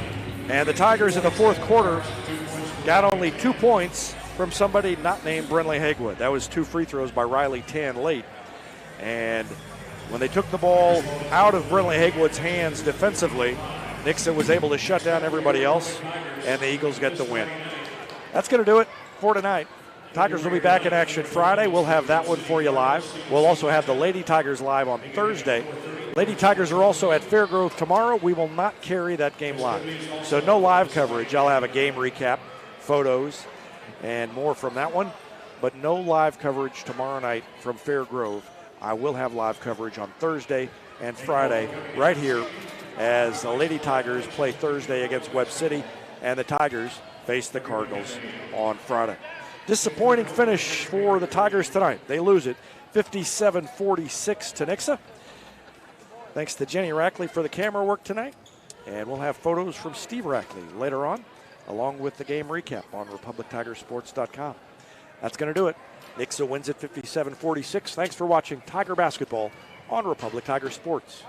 And the Tigers in the fourth quarter got only 2 points from somebody not named Brenley Hagewood. That was 2 free throws by Riley Tan late. And when they took the ball out of Brenley Hagewood's hands defensively, Nixa was able to shut down everybody else, and the Eagles get the win. That's going to do it for tonight. Tigers will be back in action Friday. We'll have that one for you live. We'll also have the Lady Tigers live on Thursday. Lady Tigers are also at Fairgrove tomorrow. We will not carry that game live. So no live coverage. I'll have a game recap, photos, and more from that one. But no live coverage tomorrow night from Fairgrove. I will have live coverage on Thursday and Friday right here as the Lady Tigers play Thursday against Webb City and the Tigers face the Cardinals on Friday. Disappointing finish for the Tigers tonight. They lose it 57-46 to Nixa. Thanks to Jenny Rackley for the camera work tonight. And we'll have photos from Steve Rackley later on, along with the game recap on RepublicTigerSports.com. That's going to do it. Nixa wins it 57-46. Thanks for watching Tiger Basketball on Republic Tiger Sports.